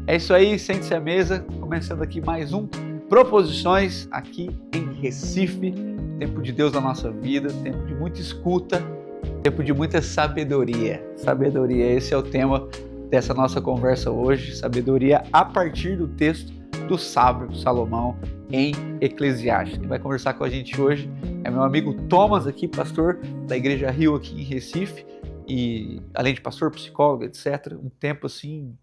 É isso aí, sente-se à mesa, começando aqui mais um Proposições aqui em Recife. Tempo de Deus na nossa vida, tempo de muita escuta, tempo de muita sabedoria. Sabedoria, esse é o tema dessa nossa conversa hoje, sabedoria a partir do texto do sábio Salomão em Eclesiastes. Quem vai conversar com a gente hoje é meu amigo Thomas aqui, pastor da Igreja Rio aqui em Recife, e além de pastor, psicólogo, etc. Um tempo assim,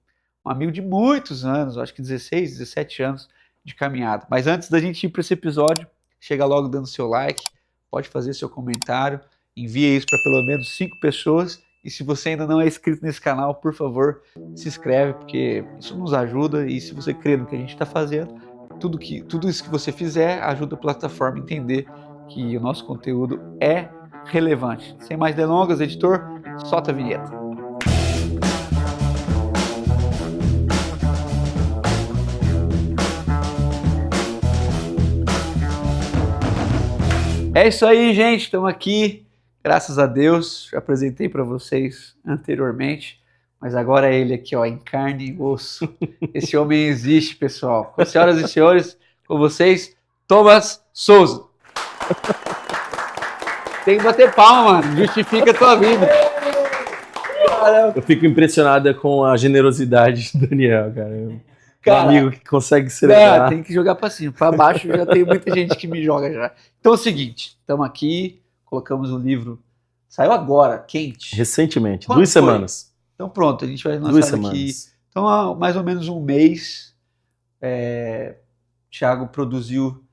um amigo de muitos anos, acho que 16, 17 anos de caminhada. Mas antes da gente ir para esse episódio, chega logo dando seu like, pode fazer seu comentário, envia isso para pelo menos 5 pessoas. E se você ainda não é inscrito nesse canal, por favor, se inscreve, porque isso nos ajuda. E se você crê no que a gente está fazendo, tudo isso que você fizer ajuda a plataforma a entender que o nosso conteúdo é relevante. Sem mais delongas, editor, solta a vinheta. É isso aí, gente, estamos aqui, graças a Deus, já apresentei para vocês anteriormente, mas agora é ele aqui, ó, em carne e osso. Esse homem existe, pessoal. Senhoras e senhores, com vocês, Thomas Souza. Tem que bater palma, mano, justifica a tua vida. Eu fico impressionada com a generosidade do Daniel, cara. Cara, um amigo que consegue celebrar. Tem que jogar pra cima, pra baixo já tem muita gente que me joga já. Então é o seguinte, estamos aqui, colocamos o livro, saiu agora, quente. Recentemente, Quando 2 foi? semanas. Então pronto, a gente vai 2 lançar aqui. semanas. Então há mais ou menos um mês, Thiago produziu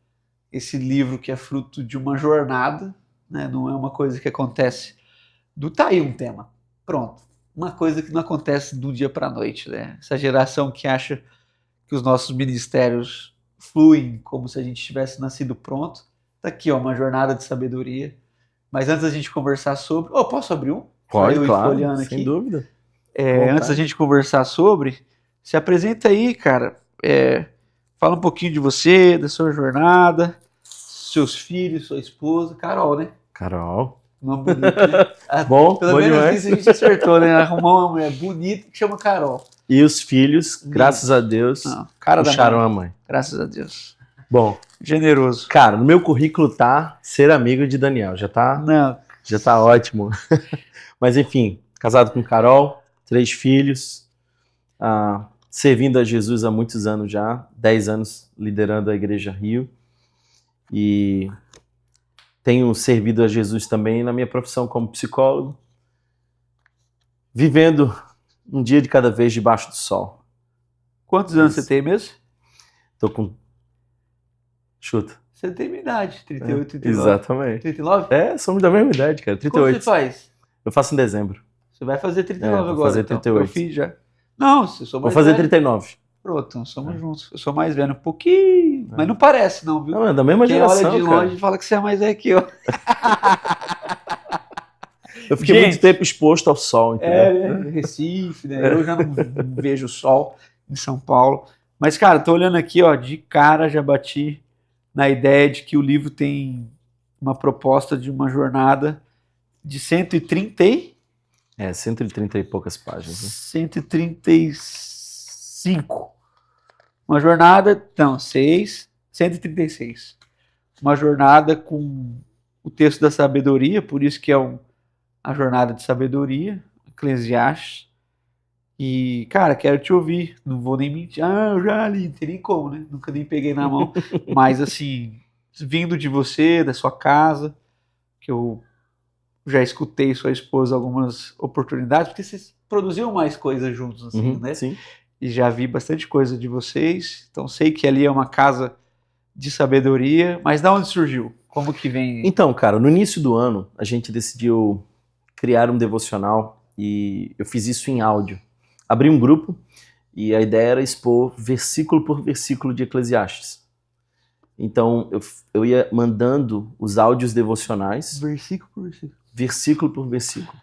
esse livro que é fruto de uma jornada, né? Não é uma coisa que acontece tá aí um tema, pronto. Uma coisa que não acontece do dia para a noite, né? Essa geração que acha que os nossos ministérios fluem como se a gente tivesse nascido pronto. Tá aqui, ó, uma jornada de sabedoria. Mas antes da gente conversar sobre... posso abrir um? Pode, eu claro, folheando sem aqui. dúvida. Antes da gente conversar sobre, se apresenta aí, cara. Fala um pouquinho de você, da sua jornada, seus filhos, sua esposa. Carol, né? Carol. Nome bonito, né? Bom, Pelo bom menos demais. isso a gente acertou, né? Arrumou uma mulher bonita que chama Carol. E os filhos, graças a Deus, Cara puxaram da a mãe. Graças a Deus. Bom, generoso. Cara, no meu currículo tá ser amigo de Daniel. Já tá ótimo. Mas enfim, casado com Carol, 3 filhos, servindo a Jesus há muitos anos já, 10 anos liderando a Igreja Rio. E tenho servido a Jesus também na minha profissão como psicólogo, vivendo um dia de cada vez debaixo do sol. Quantos anos você tem mesmo? Tô com... Chuta. Você tem minha idade, 38, 39. Exatamente. 39? Somos da mesma idade, cara, 38. Quanto você faz? Eu faço em dezembro. Você vai fazer 39 agora. Vou fazer 38. Então. Eu fiz já. Não, eu sou mais Vou fazer velho. 39. Pronto, somos juntos. Eu sou mais velho um pouquinho, mas não parece não, viu? Não, é da mesma geração, Quem olha de longe fala que você é mais velho que eu. Eu fiquei muito tempo exposto ao sol, entendeu? Recife, né? Eu já não vejo o sol em São Paulo. Mas, cara, tô olhando aqui, ó, de cara já bati na ideia de que o livro tem uma proposta de uma jornada de 130 130 e poucas páginas. Né? 135. Uma jornada, 136. Uma jornada com o texto da sabedoria, por isso que é a jornada de sabedoria, Eclesiastes. E, cara, quero te ouvir, não vou nem mentir. Eu já li, não tem nem como, né? Nunca nem peguei na mão. Mas, assim, vindo de você, da sua casa, que eu já escutei sua esposa algumas oportunidades, porque vocês produziam mais coisas juntos, assim, né? Sim. e já vi bastante coisa de vocês, então sei que ali é uma casa de sabedoria, mas de onde surgiu? Como que vem? Então, cara, no início do ano, a gente decidiu criar um devocional e eu fiz isso em áudio. Abri um grupo e a ideia era expor versículo por versículo de Eclesiastes. Então, eu ia mandando os áudios devocionais. Versículo por versículo. Versículo por versículo.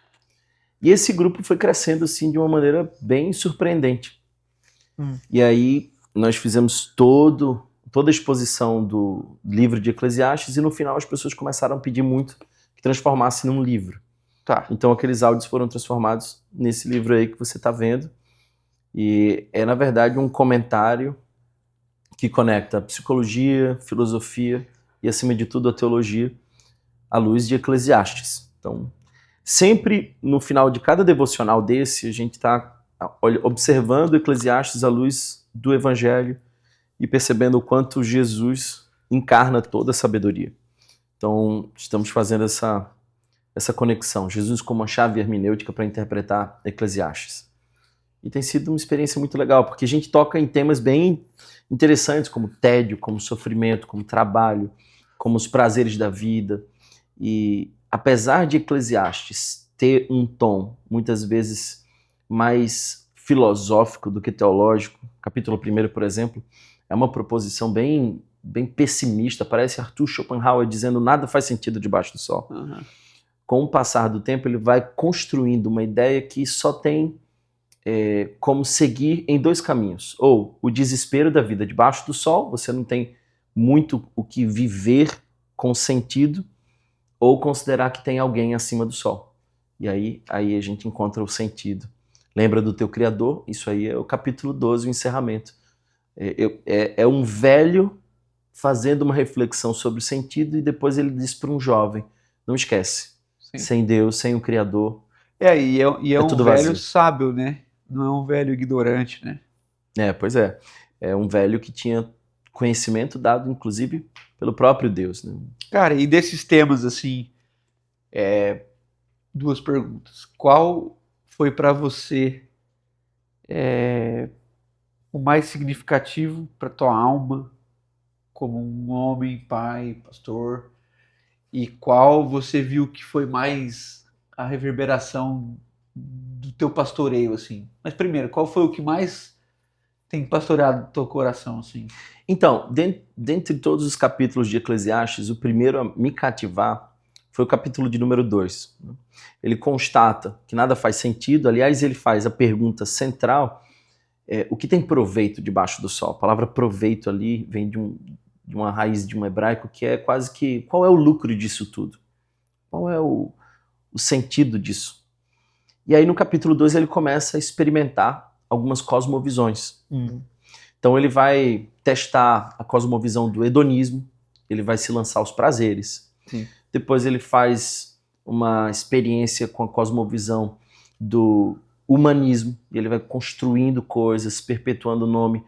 E esse grupo foi crescendo assim de uma maneira bem surpreendente. E aí nós fizemos toda a exposição do livro de Eclesiastes e no final as pessoas começaram a pedir muito que transformasse num livro. Tá. Então aqueles áudios foram transformados nesse livro aí que você está vendo. E é, na verdade, um comentário que conecta a psicologia, filosofia e, acima de tudo, a teologia à luz de Eclesiastes. Então, sempre no final de cada devocional desse, a gente está observando Eclesiastes à luz do Evangelho e percebendo o quanto Jesus encarna toda a sabedoria. Então, estamos fazendo essa conexão. Jesus como uma chave hermenêutica para interpretar Eclesiastes. E tem sido uma experiência muito legal, porque a gente toca em temas bem interessantes, como tédio, como sofrimento, como trabalho, como os prazeres da vida. E apesar de Eclesiastes ter um tom, muitas vezes, mais filosófico do que teológico, capítulo 1, por exemplo, é uma proposição bem pessimista, parece Arthur Schopenhauer dizendo nada faz sentido debaixo do sol. Uhum. Com o passar do tempo, ele vai construindo uma ideia que só tem como seguir em dois caminhos. Ou o desespero da vida debaixo do sol, você não tem muito o que viver com sentido, ou considerar que tem alguém acima do sol. E aí a gente encontra o sentido. Lembra do teu Criador? Isso aí é o capítulo 12, o encerramento. É um velho fazendo uma reflexão sobre o sentido e depois ele diz para um jovem, não esquece, sim, sem Deus, sem o Criador, e é um tudo velho vazio. sábio, né? Não é um velho ignorante, né? Pois é. É um velho que tinha conhecimento dado, inclusive, pelo próprio Deus, né? Cara, e desses temas, assim, duas perguntas. Qual foi para você o mais significativo para tua alma, como um homem, pai, pastor? E qual você viu que foi mais a reverberação do teu pastoreio, assim? Mas primeiro, qual foi o que mais tem pastoreado teu coração, assim? Então, dentre todos os capítulos de Eclesiastes, o primeiro a me cativar foi o capítulo de número 2. Ele constata que nada faz sentido, aliás, ele faz a pergunta central, o que tem proveito debaixo do sol? A palavra proveito ali vem de uma raiz de um hebraico que é quase que, qual é o lucro disso tudo? Qual é o sentido disso? E aí no capítulo 2 ele começa a experimentar algumas cosmovisões. Então ele vai testar a cosmovisão do hedonismo, ele vai se lançar aos prazeres. Sim. Depois ele faz uma experiência com a cosmovisão do humanismo, e ele vai construindo coisas, perpetuando o nome.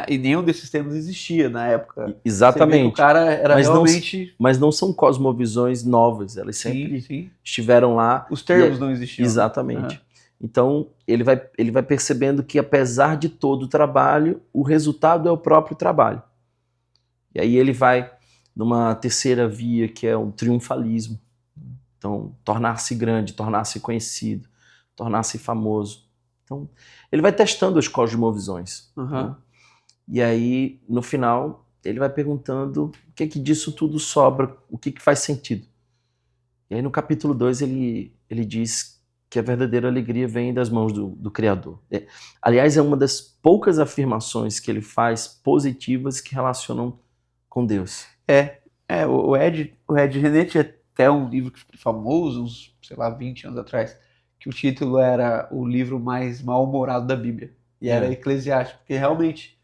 E nenhum desses temas existia na época. Exatamente. Você vê que o cara era realmente... Mas não são cosmovisões novas, elas sempre estiveram lá. Os termos não existiam. Exatamente. Então, ele vai percebendo que, apesar de todo o trabalho, o resultado é o próprio trabalho. E aí ele vai numa terceira via, que é o triunfalismo. Então, tornar-se grande, tornar-se conhecido, tornar-se famoso. Então, ele vai testando as cosmovisões. Né? E aí, no final, ele vai perguntando o que disso tudo sobra, o que faz sentido. E aí, no capítulo 2, ele diz que a verdadeira alegria vem das mãos do Criador. Aliás, é uma das poucas afirmações que ele faz positivas que relacionam com Deus. O Ed René tinha até um livro que ficou famoso, uns, 20 anos atrás, que o título era o livro mais mal-humorado da Bíblia. E era Eclesiastes, porque realmente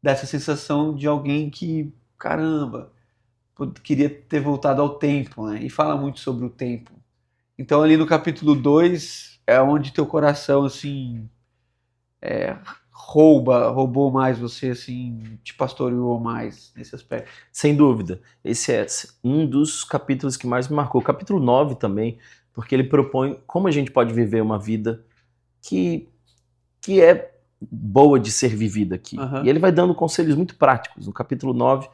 dá essa sensação de alguém que, caramba, queria ter voltado ao tempo, né? E fala muito sobre o tempo. Então ali no capítulo 2 é onde teu coração, assim, roubou mais você, assim, te pastoreou mais nesse aspecto. Sem dúvida. Esse é um dos capítulos que mais me marcou. O capítulo 9 também, porque ele propõe como a gente pode viver uma vida que é boa de ser vivida aqui. E ele vai dando conselhos muito práticos. No capítulo 9,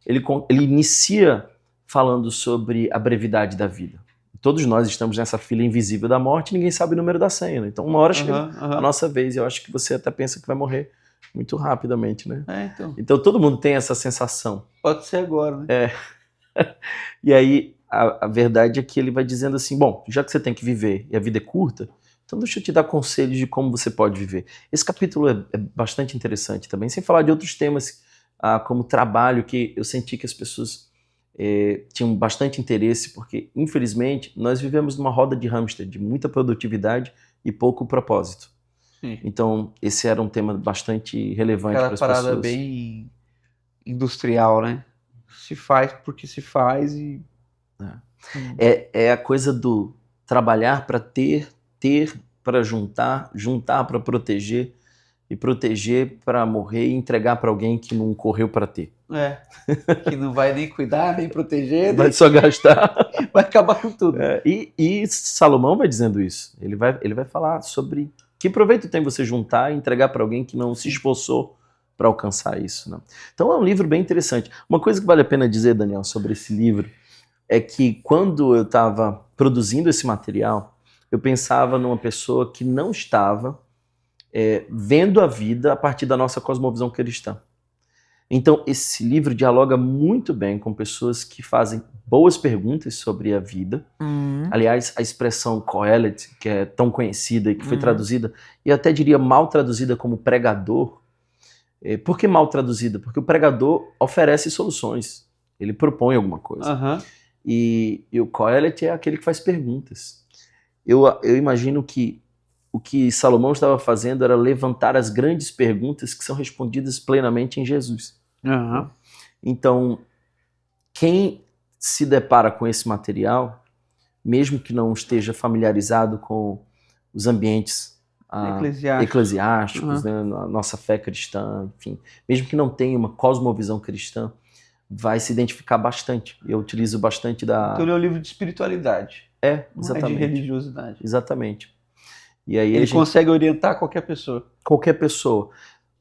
ele inicia falando sobre a brevidade da vida. Todos nós estamos nessa fila invisível da morte, ninguém sabe o número da senha, né? Então uma hora chega a nossa vez, e eu acho que você até pensa que vai morrer muito rapidamente, né? Então todo mundo tem essa sensação. Pode ser agora, né? E aí a verdade é que ele vai dizendo assim, bom, já que você tem que viver e a vida é curta, então deixa eu te dar conselhos de como você pode viver. Esse capítulo é bastante interessante também, sem falar de outros temas como trabalho, que eu senti que as pessoas tinham bastante interesse, porque infelizmente nós vivemos numa roda de hamster, de muita produtividade e pouco propósito. Sim. Então esse era um tema bastante relevante para as pessoas. Aquela parada bem industrial, né? Se faz porque se faz e... É a coisa do trabalhar para ter para juntar para proteger e proteger para morrer e entregar para alguém que não correu para ter. Que não vai nem cuidar, nem proteger. Vai só gastar. Vai acabar com tudo. E Salomão vai dizendo isso. Ele vai falar sobre que proveito tem você juntar e entregar para alguém que não se esforçou para alcançar isso. Né? Então é um livro bem interessante. Uma coisa que vale a pena dizer, Daniel, sobre esse livro é que quando eu estava produzindo esse material, eu pensava numa pessoa que não estava vendo a vida a partir da nossa cosmovisão cristã. Então, esse livro dialoga muito bem com pessoas que fazem boas perguntas sobre a vida. Aliás, a expressão Qohelet, que é tão conhecida e que foi traduzida, e eu até diria mal traduzida como pregador. Por que mal traduzida? Porque o pregador oferece soluções. Ele propõe alguma coisa. E o Qohelet é aquele que faz perguntas. Eu imagino que o que Salomão estava fazendo era levantar as grandes perguntas que são respondidas plenamente em Jesus. Então, quem se depara com esse material, mesmo que não esteja familiarizado com os ambientes eclesiásticos, né, a nossa fé cristã, enfim, mesmo que não tenha uma cosmovisão cristã, vai se identificar bastante. Eu utilizo bastante Então ele é um livro de espiritualidade. Exatamente. Não é de religiosidade. Exatamente. E aí ele consegue orientar qualquer pessoa. Qualquer pessoa.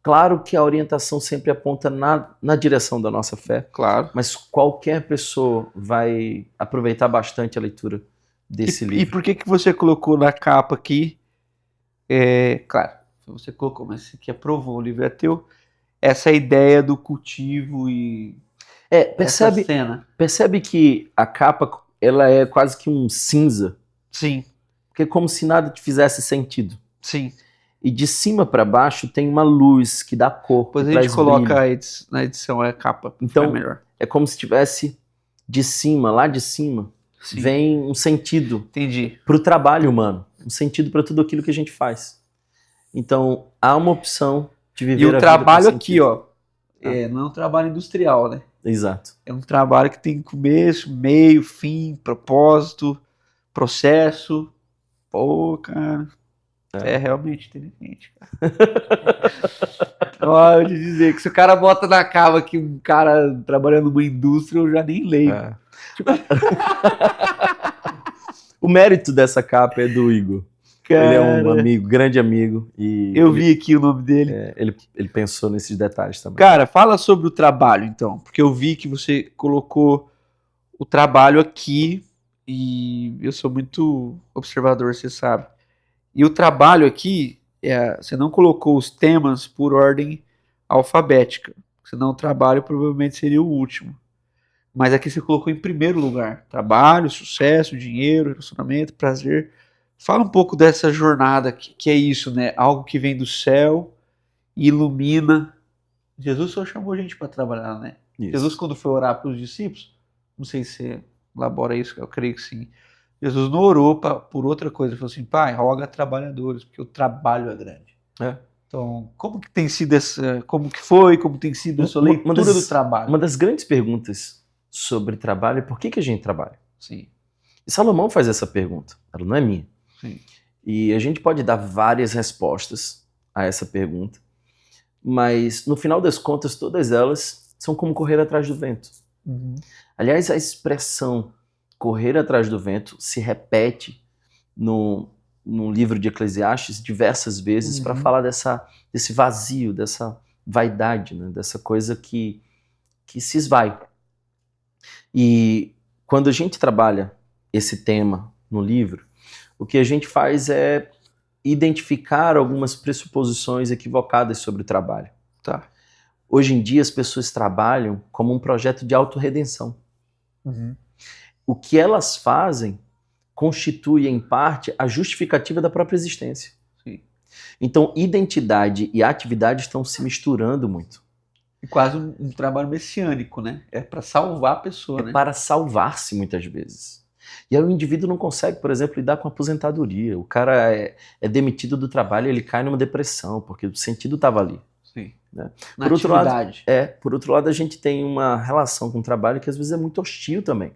Claro que a orientação sempre aponta na direção da nossa fé. Claro. Mas qualquer pessoa vai aproveitar bastante a leitura desse livro. E por que você colocou na capa aqui? Claro, você colocou, mas você que aprovou, o livro é teu. Essa ideia do cultivo e essa cena. Percebe que a capa ela é quase que um cinza. Sim. Porque é como se nada te fizesse sentido. Sim. E de cima para baixo tem uma luz que dá cor. Depois a gente coloca na edição a capa. Então, melhor. É como se tivesse de cima, lá de cima, vem um sentido. Entendi. Para o trabalho humano. Um sentido para tudo aquilo que a gente faz. Então, há uma opção de viver a vida. E o trabalho aqui, ó, não é um trabalho industrial, né? Exato. É um trabalho que tem começo, meio, fim, propósito, processo. Pô, cara, é realmente inteligente, cara. Olha, eu te dizer que se o cara bota na cava que um cara trabalhando numa indústria, eu já nem leio. Tipo... O mérito dessa capa é do Igor. Cara, ele é um amigo, grande amigo. E eu vi aqui o nome dele. Ele pensou nesses detalhes também. Cara, fala sobre o trabalho, então. Porque eu vi que você colocou o trabalho aqui. E eu sou muito observador, você sabe. E o trabalho aqui, você não colocou os temas por ordem alfabética. Senão o trabalho provavelmente seria o último. Mas aqui você colocou em primeiro lugar. Trabalho, sucesso, dinheiro, relacionamento, prazer. Fala um pouco dessa jornada, que é isso, né? Algo que vem do céu e ilumina. Jesus só chamou a gente para trabalhar, né? Isso. Jesus, quando foi orar para os discípulos, não sei se você elabora isso, eu creio que sim. Jesus não orou por outra coisa. Ele falou assim, Pai, roga a trabalhadores, porque o trabalho é grande. Então, como que tem sido como tem sido a sua leitura do trabalho? Uma das grandes perguntas sobre trabalho é por que a gente trabalha? Sim. E Salomão faz essa pergunta, ela não é minha. Sim. E a gente pode dar várias respostas a essa pergunta, mas no final das contas, todas elas são como correr atrás do vento. Aliás, a expressão correr atrás do vento se repete no no livro de Eclesiastes diversas vezes para falar desse vazio, dessa vaidade, né? Dessa coisa que se esvai. E quando a gente trabalha esse tema no livro, o que a gente faz é identificar algumas pressuposições equivocadas sobre o trabalho. Tá. Hoje em dia as pessoas trabalham como um projeto de autorredenção. O que elas fazem constitui, em parte, a justificativa da própria existência. Sim. Então, identidade e atividade estão se misturando muito. E quase um trabalho messiânico, né? É para salvar a pessoa, né? É para salvar-se, muitas vezes. E aí o indivíduo não consegue, por exemplo, lidar com a aposentadoria. O cara é demitido do trabalho e ele cai numa depressão, porque o sentido estava ali. Sim. Né? Por outro lado, a gente tem uma relação com o trabalho que às vezes é muito hostil também.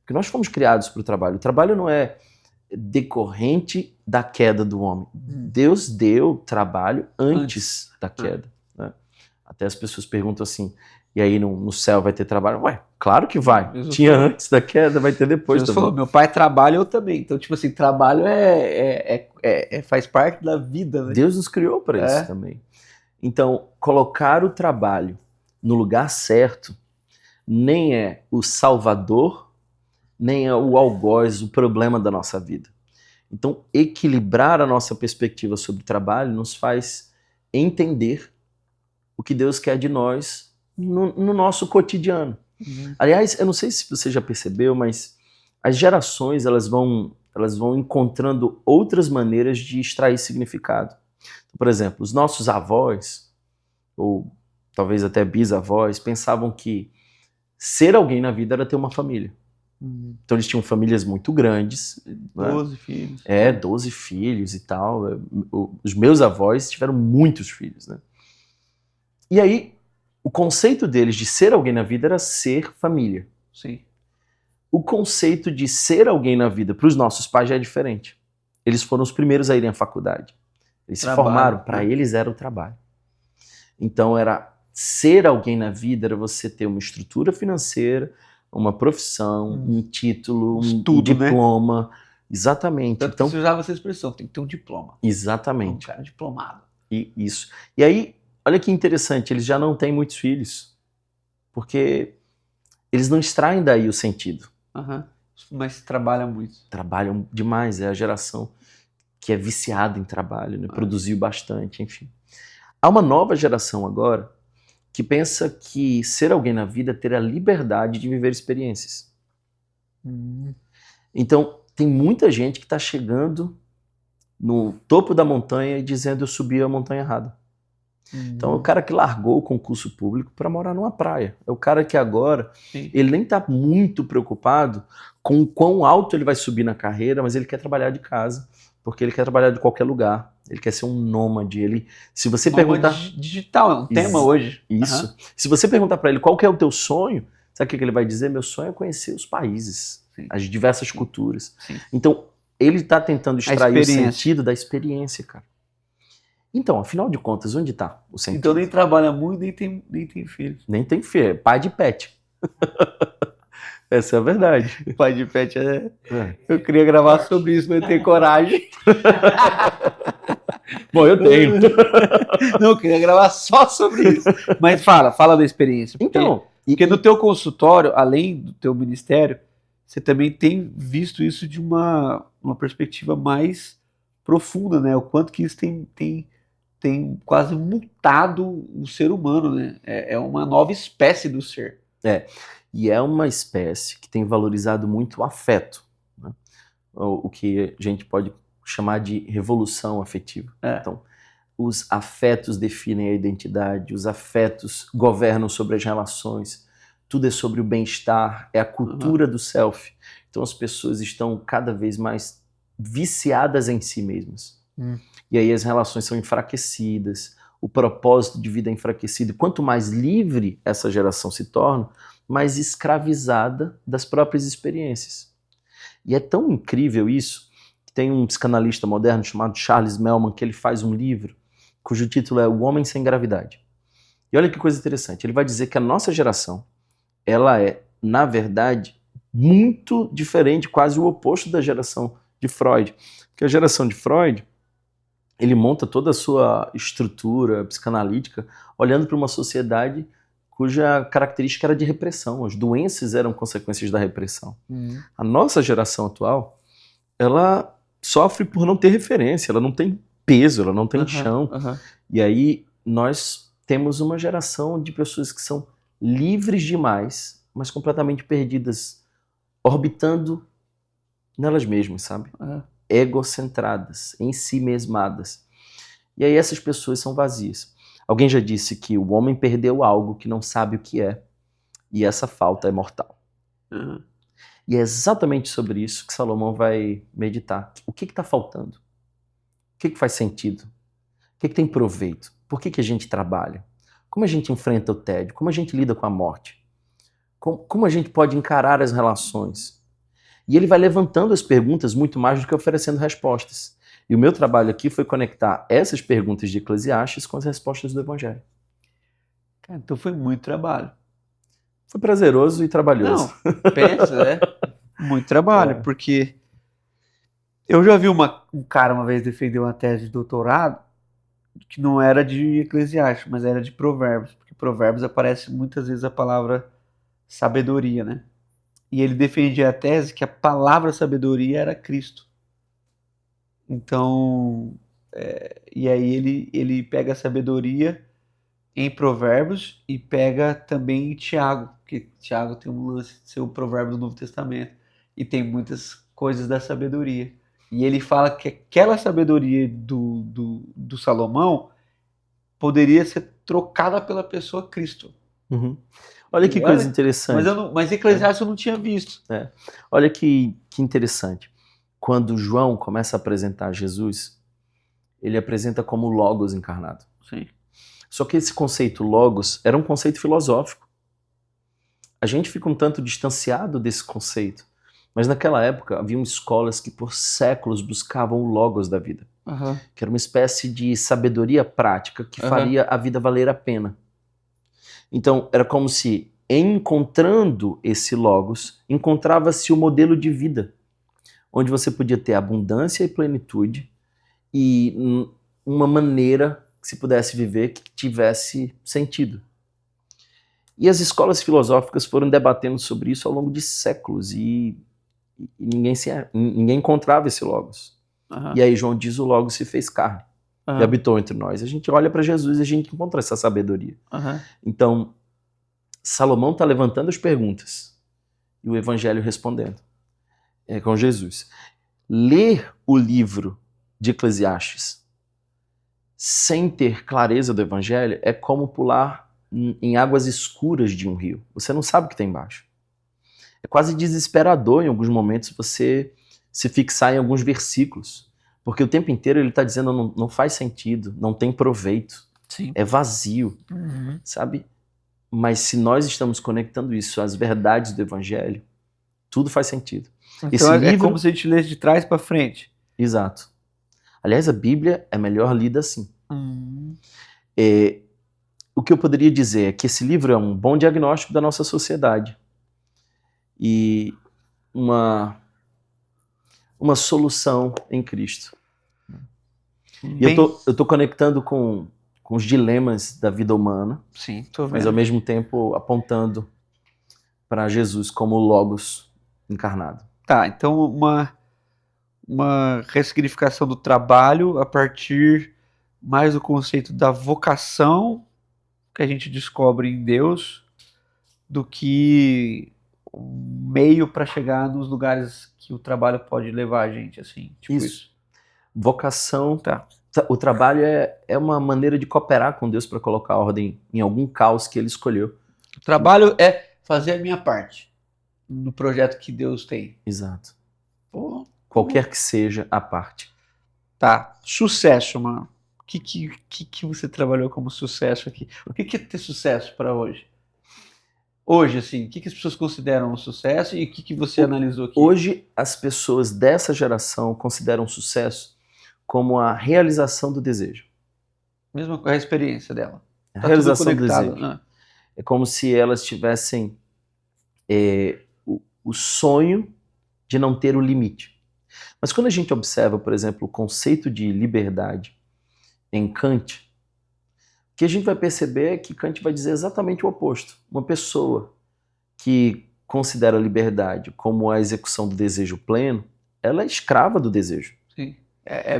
Porque nós fomos criados para o trabalho. O trabalho não é decorrente da queda do homem. Deus deu trabalho antes da queda. Né? Até as pessoas perguntam assim, e aí no céu vai ter trabalho? Ué, claro que vai. Jesus Tinha falou. antes da queda, vai ter depois Jesus também. falou, meu pai trabalha, eu também. Então, tipo assim, trabalho faz parte da vida, né? Deus nos criou para isso também. Então, colocar o trabalho no lugar certo nem é o salvador, nem é o algoz, o problema da nossa vida. Então, equilibrar a nossa perspectiva sobre o trabalho nos faz entender o que Deus quer de nós no nosso cotidiano. Aliás, eu não sei se você já percebeu, mas as gerações elas vão encontrando outras maneiras de extrair significado. Então, por exemplo, os nossos avós, ou talvez até bisavós, pensavam que ser alguém na vida era ter uma família. Então eles tinham famílias muito grandes. 12 filhos. 12 filhos e tal. Os meus avós tiveram muitos filhos, né? E aí, o conceito deles de ser alguém na vida era ser família. Sim. O conceito de ser alguém na vida para os nossos pais já é diferente. Eles foram os primeiros a irem à faculdade. Eles se formaram, para eles era o trabalho. Então era ser alguém na vida, era você ter uma estrutura financeira, uma profissão, um título, um diploma. Né? Exatamente. Tanto então, que você usava essa expressão, tem que ter um diploma. Exatamente. Um cara diplomado. Isso. E aí, olha que interessante, eles já não têm muitos filhos, porque eles não extraem daí o sentido. Mas trabalham muito. Trabalham demais, é a geração que é viciada em trabalho, né? Produziu bastante, enfim. Há uma nova geração agora que pensa que ser alguém na vida é ter a liberdade de viver experiências. Então, tem muita gente que está chegando no topo da montanha e dizendo eu subi a montanha errada. Então, é o cara que largou o concurso público para morar numa praia. É o cara que agora, ele nem está muito preocupado com o quão alto ele vai subir na carreira, mas ele quer trabalhar de casa, porque ele quer trabalhar de qualquer lugar. Ele quer ser um nômade. Se você perguntar... digital, é um tema hoje. Isso. Se você perguntar para ele qual que é o teu sonho, sabe o que ele vai dizer? Meu sonho é conhecer os países, as diversas culturas. Então, ele está tentando extrair o sentido da experiência, cara. Então, afinal de contas, onde está o sentido? Então nem trabalha muito, nem tem filhos. Nem tem filho, é pai de pet. Essa é a verdade. Pai de pet Eu queria gravar sobre isso, mas eu tenho coragem. Bom, eu tenho. Não, eu queria gravar só sobre isso. Mas fala da experiência. Porque no teu consultório, além do teu ministério, você também tem visto isso de uma perspectiva mais profunda, né? O quanto que isso tem quase mutado o ser humano, né? É uma nova espécie do ser. E é uma espécie que tem valorizado muito o afeto, né? O que a gente pode chamar de revolução afetiva. Então, os afetos definem a identidade, os afetos governam sobre as relações, tudo é sobre o bem-estar, é a cultura do self. Então as pessoas estão cada vez mais viciadas em si mesmas. E aí as relações são enfraquecidas, o propósito de vida é enfraquecido. Quanto mais livre essa geração se torna, mais escravizada das próprias experiências. E é tão incrível isso, que tem um psicanalista moderno chamado Charles Mellman, que ele faz um livro cujo título é O Homem Sem Gravidade. E olha que coisa interessante, ele vai dizer que a nossa geração, ela é, na verdade, muito diferente, quase o oposto da geração de Freud. Porque a geração de Freud, ele monta toda a sua estrutura psicanalítica olhando para uma sociedade cuja característica era de repressão. As doenças eram consequências da repressão. A nossa geração atual, ela sofre por não ter referência, ela não tem peso, ela não tem chão. E aí nós temos uma geração de pessoas que são livres demais, mas completamente perdidas, orbitando nelas mesmas, sabe? Egocentradas, em si mesmadas. E aí essas pessoas são vazias. Alguém já disse que o homem perdeu algo que não sabe o que é, e essa falta é mortal. E é exatamente sobre isso que Salomão vai meditar. O que está faltando? O que faz sentido? O que tem proveito? Por que a gente trabalha? Como a gente enfrenta o tédio? Como a gente lida com a morte? Como a gente pode encarar as relações? E ele vai levantando as perguntas muito mais do que oferecendo respostas. E o meu trabalho aqui foi conectar essas perguntas de Eclesiastes com as respostas do Evangelho. Cara, então foi muito trabalho. Foi prazeroso e trabalhoso. Não, pensa, muito trabalho, porque eu já vi um cara uma vez defender uma tese de doutorado que não era de Eclesiastes, mas era de Provérbios, porque Provérbios aparece muitas vezes a palavra sabedoria, né? E ele defendia a tese que a palavra sabedoria era Cristo. Então, e aí ele pega a sabedoria em Provérbios e pega também em Tiago, porque Tiago tem um lance de ser o provérbio do Novo Testamento e tem muitas coisas da sabedoria. E ele fala que aquela sabedoria do Salomão poderia ser trocada pela pessoa Cristo. Olha que coisa interessante. Mas Eclesiastes eu não tinha visto. Olha que interessante. Quando João começa a apresentar Jesus, ele apresenta como Logos encarnado. Sim. Só que esse conceito Logos era um conceito filosófico. A gente fica um tanto distanciado desse conceito. Mas naquela época haviam escolas que por séculos buscavam o Logos da vida. Que era uma espécie de sabedoria prática que faria a vida valer a pena. Então era como se, encontrando esse Logos, encontrava-se o modelo de vida, onde você podia ter abundância e plenitude e uma maneira que se pudesse viver que tivesse sentido. E as escolas filosóficas foram debatendo sobre isso ao longo de séculos e ninguém encontrava esse Logos. E aí João diz: o Logos se fez carne e habitou entre nós. A gente olha para Jesus e a gente encontra essa sabedoria. Então, Salomão está levantando as perguntas e o Evangelho respondendo. Com Jesus. Ler o livro de Eclesiastes sem ter clareza do Evangelho é como pular em águas escuras de um rio. Você não sabe o que tem embaixo. É quase desesperador em alguns momentos você se fixar em alguns versículos, porque o tempo inteiro ele está dizendo não faz sentido, não tem proveito, é vazio, sabe? Mas se nós estamos conectando isso às verdades do Evangelho, tudo faz sentido. Então esse livro... como se a gente lesse de trás para frente. Exato. Aliás, a Bíblia é melhor lida assim. O que eu poderia dizer é que esse livro é um bom diagnóstico da nossa sociedade e uma solução em Cristo. E eu tô conectando com os dilemas da vida humana, sim, tô vendo. Mas ao mesmo tempo apontando para Jesus como Logos encarnado. Tá, então uma ressignificação do trabalho a partir mais do conceito da vocação que a gente descobre em Deus do que um meio para chegar nos lugares que o trabalho pode levar a gente, assim. Tipo isso. Vocação, o trabalho é uma maneira de cooperar com Deus para colocar ordem em algum caos que ele escolheu. O trabalho é fazer a minha parte no projeto que Deus tem. Exato. Qualquer que seja a parte. Tá, sucesso, mano. O que você trabalhou como sucesso aqui? O que é ter sucesso para hoje? Hoje, assim, o que as pessoas consideram um sucesso e o que você analisou aqui? Hoje, as pessoas dessa geração consideram sucesso como a realização do desejo. Mesmo com a experiência dela. A realização do desejo. É como se elas tivessem o sonho de não ter o limite. Mas quando a gente observa, por exemplo, o conceito de liberdade em Kant, o que a gente vai perceber é que Kant vai dizer exatamente o oposto. Uma pessoa que considera a liberdade como a execução do desejo pleno, ela é escrava do desejo. Sim.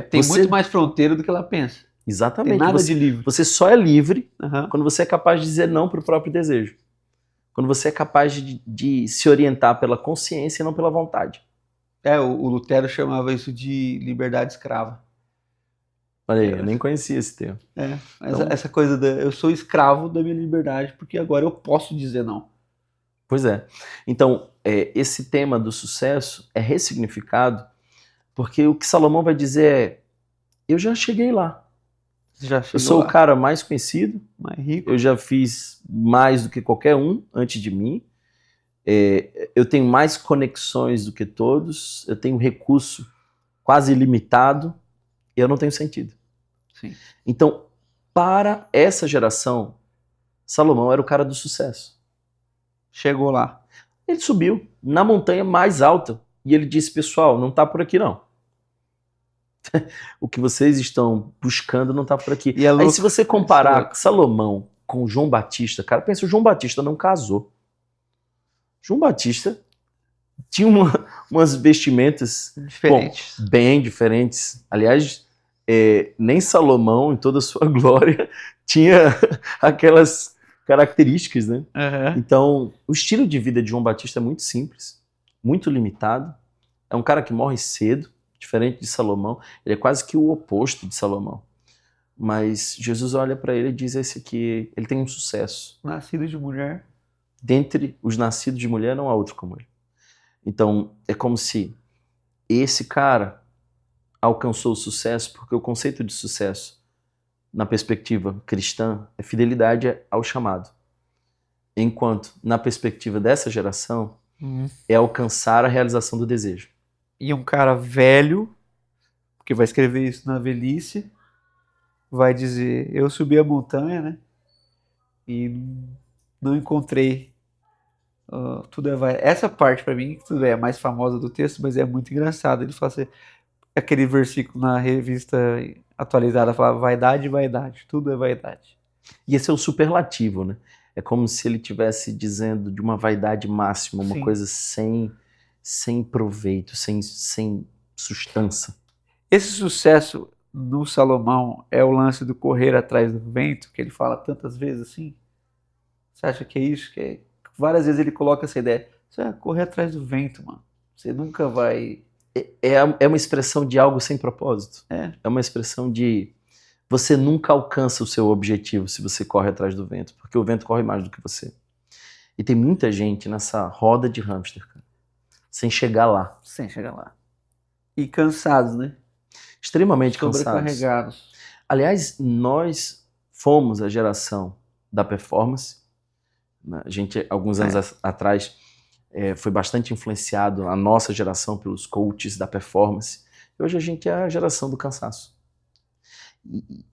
Tem muito mais fronteira do que ela pensa. Exatamente. Tem nada de livre. Você só é livre quando você é capaz de dizer não para o próprio desejo. Quando você é capaz de se orientar pela consciência e não pela vontade. O Lutero chamava isso de liberdade escrava. Olha aí, eu nem conhecia esse termo. Então, essa coisa eu sou escravo da minha liberdade, porque agora eu posso dizer não. Pois é. Então, esse tema do sucesso é ressignificado, porque o que Salomão vai dizer é: eu já cheguei lá. Eu sou o cara mais conhecido, mais rico. Eu já fiz mais do que qualquer um antes de mim. Eu tenho mais conexões do que todos. Eu tenho recurso quase ilimitado. E eu não tenho sentido. Sim. Então, para essa geração, Salomão era o cara do sucesso. Chegou lá. Ele subiu na montanha mais alta e ele disse: pessoal, não está por aqui não. O que vocês estão buscando não está por aqui. Aí se você comparar Salomão com João Batista, cara, pensa, o João Batista não casou. João Batista tinha umas vestimentas diferentes. Bem diferentes. Aliás, nem Salomão, em toda a sua glória, tinha aquelas características, né? Então, o estilo de vida de João Batista é muito simples, muito limitado. É um cara que morre cedo, diferente de Salomão. Ele é quase que o oposto de Salomão. Mas Jesus olha para ele e diz: esse aqui, ele tem um sucesso. Nascido de mulher. Dentre os nascidos de mulher, não há outro como ele. Então, é como se esse cara alcançou o sucesso, porque o conceito de sucesso, na perspectiva cristã, é fidelidade ao chamado. Enquanto, na perspectiva dessa geração, é alcançar a realização do desejo. E um cara velho, que vai escrever isso na velhice, vai dizer: eu subi a montanha, né? E não encontrei tudo é vai. Essa parte para mim tudo é a mais famosa do texto, mas é muito engraçado. Ele fala assim, aquele versículo na revista atualizada fala: vaidade, vaidade, tudo é vaidade. E esse é o superlativo, né? É como se ele estivesse dizendo de uma vaidade máxima, uma coisa sem proveito, sem sustância. Esse sucesso no Salomão é o lance do correr atrás do vento, que ele fala tantas vezes assim? Você acha que é isso? Várias vezes ele coloca essa ideia. Você vai correr atrás do vento, mano. Você nunca vai... É uma expressão de algo sem propósito. É uma expressão de... Você nunca alcança o seu objetivo se você corre atrás do vento, porque o vento corre mais do que você. E tem muita gente nessa roda de hamster, cara, sem chegar lá. Sem chegar lá. E cansados, né? Extremamente cansados. Sobrecarregados. Aliás, nós fomos a geração da performance. A gente, alguns anos atrás, foi bastante influenciado, a nossa geração, pelos coaches da performance. E hoje a gente é a geração do cansaço. E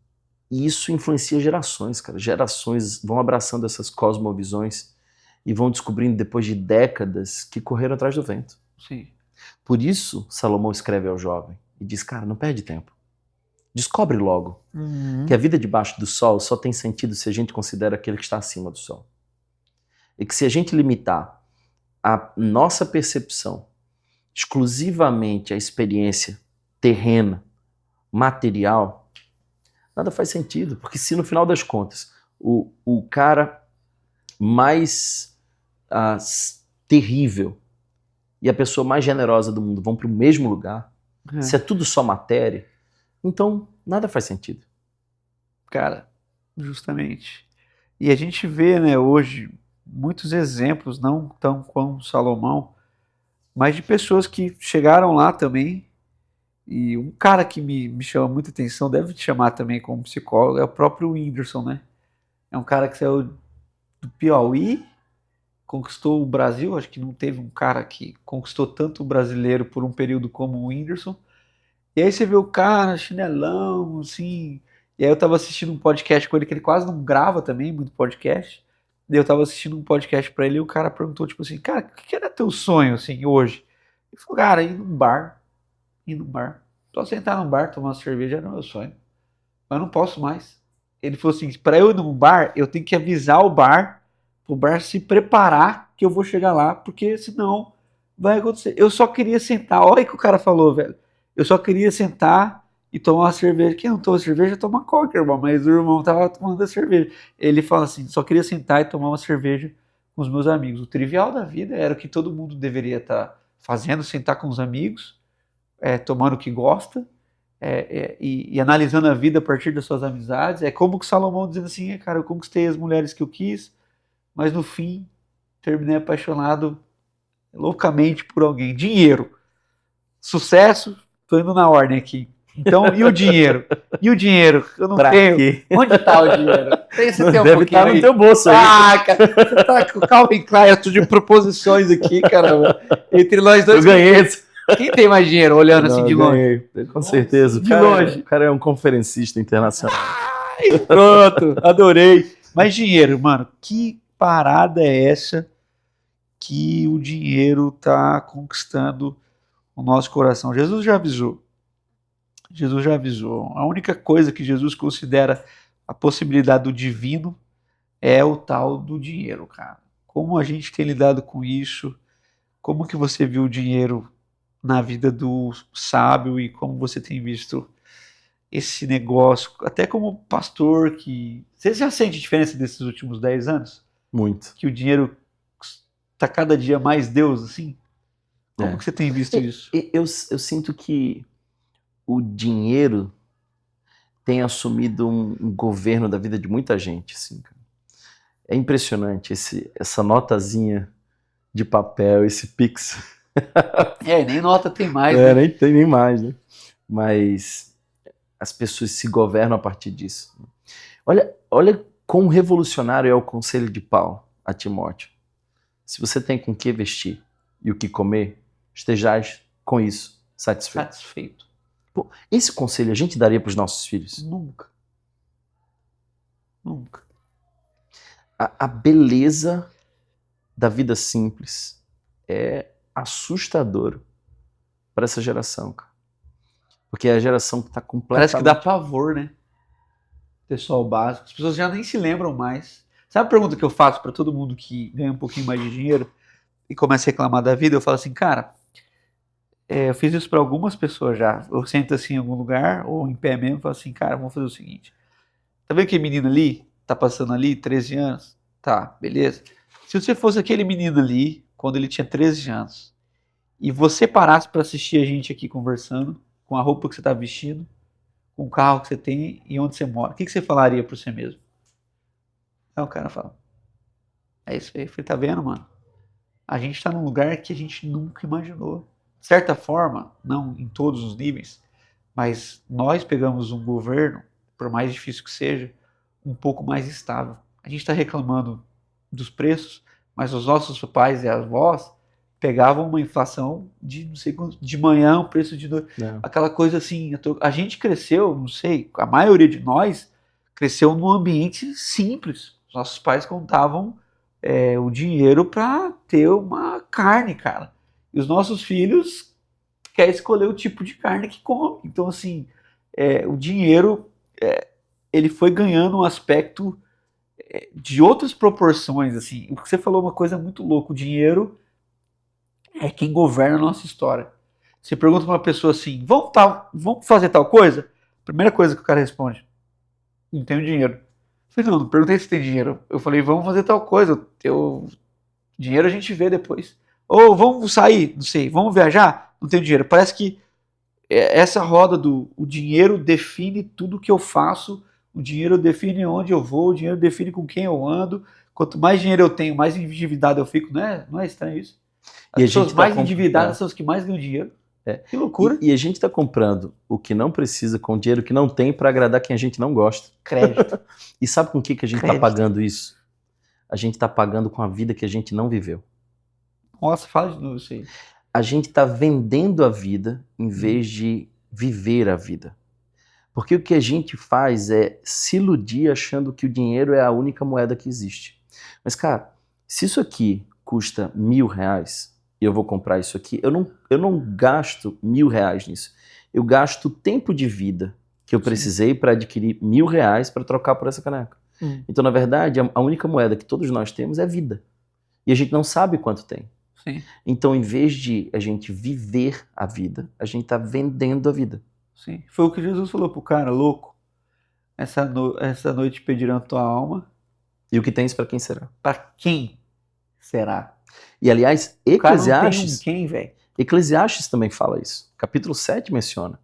isso influencia gerações, cara. Gerações vão abraçando essas cosmovisões e vão descobrindo, depois de décadas, que correram atrás do vento. Sim. Por isso, Salomão escreve ao jovem e diz: cara, não perde tempo. Descobre logo que a vida debaixo do sol só tem sentido se a gente considera aquele que está acima do sol. E que se a gente limitar a nossa percepção exclusivamente à experiência terrena, material, nada faz sentido. Porque se no final das contas o cara mais terrível e a pessoa mais generosa do mundo vão para o mesmo lugar, se é tudo só matéria, então nada faz sentido. Cara, justamente. E a gente vê, né, hoje muitos exemplos, não tão como Salomão, mas de pessoas que chegaram lá também. E um cara que me chama muita atenção, deve te chamar também como psicólogo, é o próprio Whindersson, né? É um cara que saiu do Piauí, conquistou o Brasil. Acho que não teve um cara que conquistou tanto o brasileiro por um período como o Whindersson. E aí você vê o cara, chinelão, assim. E aí eu tava assistindo um podcast com ele, que ele quase não grava também, muito podcast. E eu tava assistindo um podcast pra ele e o cara perguntou, tipo assim, cara, o que era teu sonho, assim, hoje? Ele falou, cara, ir num bar, ir num bar. Só sentar num bar, tomar uma cerveja era o meu sonho. Mas eu não posso mais. Ele falou assim, para eu ir num bar, eu tenho que avisar o bar, pro bar se preparar que eu vou chegar lá, porque senão vai acontecer. Eu só queria sentar, olha o que o cara falou, velho. Eu só queria sentar e tomar uma cerveja. Quem não toma cerveja, toma coca, irmão. Mas o irmão tava tomando a cerveja. Ele fala assim, só queria sentar e tomar uma cerveja com os meus amigos. O trivial da vida era o que todo mundo deveria estar fazendo, sentar com os amigos, tomando o que gosta, e analisando a vida a partir das suas amizades. É como que Salomão dizendo assim, cara, eu conquistei as mulheres que eu quis, mas no fim terminei apaixonado loucamente por alguém. Dinheiro, sucesso, tô indo na ordem aqui. Então, e o dinheiro? E o dinheiro? Eu não tenho. Quê? Onde tá o dinheiro? Você Não tem um deve estar no aí? teu bolso aí. Ah, cara, você tá com o Calvin Klein, eu tô de proposições aqui, caramba. Entre nós dois. Eu ganhei esse. Quem tem mais dinheiro olhando assim de longe? Com certeza. De longe. O cara é um conferencista internacional. Ai, pronto, adorei. Mas dinheiro, mano, que parada é essa que o dinheiro tá conquistando o nosso coração? Jesus já avisou. Jesus já avisou. A única coisa que Jesus considera a possibilidade do divino é o tal do dinheiro, cara. Como a gente tem lidado com isso? Como que você viu o dinheiro na vida do sábio e como você tem visto esse negócio, até como pastor, que... Você já sente a diferença desses últimos 10 anos? Muito. Que o dinheiro está cada dia mais Deus, assim? Como que você tem visto isso? Eu sinto que o dinheiro tem assumido um governo da vida de muita gente, assim, cara. É impressionante essa notazinha de papel, esse Pix. Nem nota tem mais, né? Nem tem nem mais, né? Mas as pessoas se governam a partir disso. Olha quão revolucionário é o conselho de Paulo a Timóteo. Se você tem com que vestir e o que comer, estejais com isso satisfeito. Pô, esse conselho a gente daria para os nossos filhos? Nunca. Nunca. A beleza da vida simples é assustador para essa geração, cara. Porque é a geração que está completamente... Parece que dá pavor, né? Pessoal básico. As pessoas já nem se lembram mais. Sabe a pergunta que eu faço para todo mundo que ganha um pouquinho mais de dinheiro e começa a reclamar da vida? Eu falo assim, cara, eu fiz isso para algumas pessoas já. Eu sento assim em algum lugar, ou em pé mesmo, e falo assim, cara, vamos fazer o seguinte. Tá vendo aquele menino ali? Tá passando ali, 13 anos? Tá, beleza. Se você fosse aquele menino ali, quando ele tinha 13 anos, e você parasse para assistir a gente aqui conversando, com a roupa que você tá vestindo, com o carro que você tem e onde você mora, o que você falaria para você mesmo? Aí o cara fala, é isso aí. Eu falei, tá vendo, mano? A gente tá num lugar que a gente nunca imaginou. De certa forma, não em todos os níveis, mas nós pegamos um governo, por mais difícil que seja, um pouco mais estável. A gente está reclamando dos preços, mas os nossos pais e avós pegavam uma inflação de, não sei quanto, de manhã, o preço de noite, aquela coisa assim. A gente cresceu, não sei, a maioria de nós cresceu num ambiente simples. Os nossos pais contavam o dinheiro para ter uma carne, cara. E os nossos filhos querem escolher o tipo de carne que come. Então, assim, o dinheiro, ele foi ganhando um aspecto de outras proporções, assim. O que você falou é uma coisa muito louca. O dinheiro é quem governa a nossa história. Você pergunta para uma pessoa assim, vamos fazer tal coisa? Primeira coisa que o cara responde, não tenho dinheiro. Eu falei, não perguntei se tem dinheiro. Eu falei, vamos fazer tal coisa. Dinheiro a gente vê depois. Ou vamos sair, não sei, vamos viajar? Não tenho dinheiro. Parece que essa roda o dinheiro define tudo que eu faço, o dinheiro define onde eu vou, o dinheiro define com quem eu ando. Quanto mais dinheiro eu tenho, mais endividado eu fico. Não é estranho isso? As pessoas mais endividadas são as que mais ganham dinheiro. Que loucura. E a gente está comprando o que não precisa com o dinheiro que não tem para agradar quem a gente não gosta. Crédito. E sabe com que a gente está pagando isso? A gente está pagando com a vida que a gente não viveu. Nossa, fala de novo isso aí. A gente está vendendo a vida em vez de viver a vida. Porque o que a gente faz é se iludir achando que o dinheiro é a única moeda que existe. Mas, cara, se isso aqui custa R$1.000, e eu vou comprar isso aqui, eu não gasto R$1.000 nisso. Eu gasto o tempo de vida que eu precisei para adquirir R$1.000 para trocar por essa caneca. Então, na verdade, a única moeda que todos nós temos é vida. E a gente não sabe quanto tem. Sim. Então, em vez de a gente viver a vida, a gente está vendendo a vida. Sim. Foi o que Jesus falou pro cara, louco. Essa noite pedirão tua alma. E o que tens para quem será? Para quem será? E, aliás, Eclesiastes... Quem, velho? Eclesiastes também fala isso. Capítulo 7 menciona.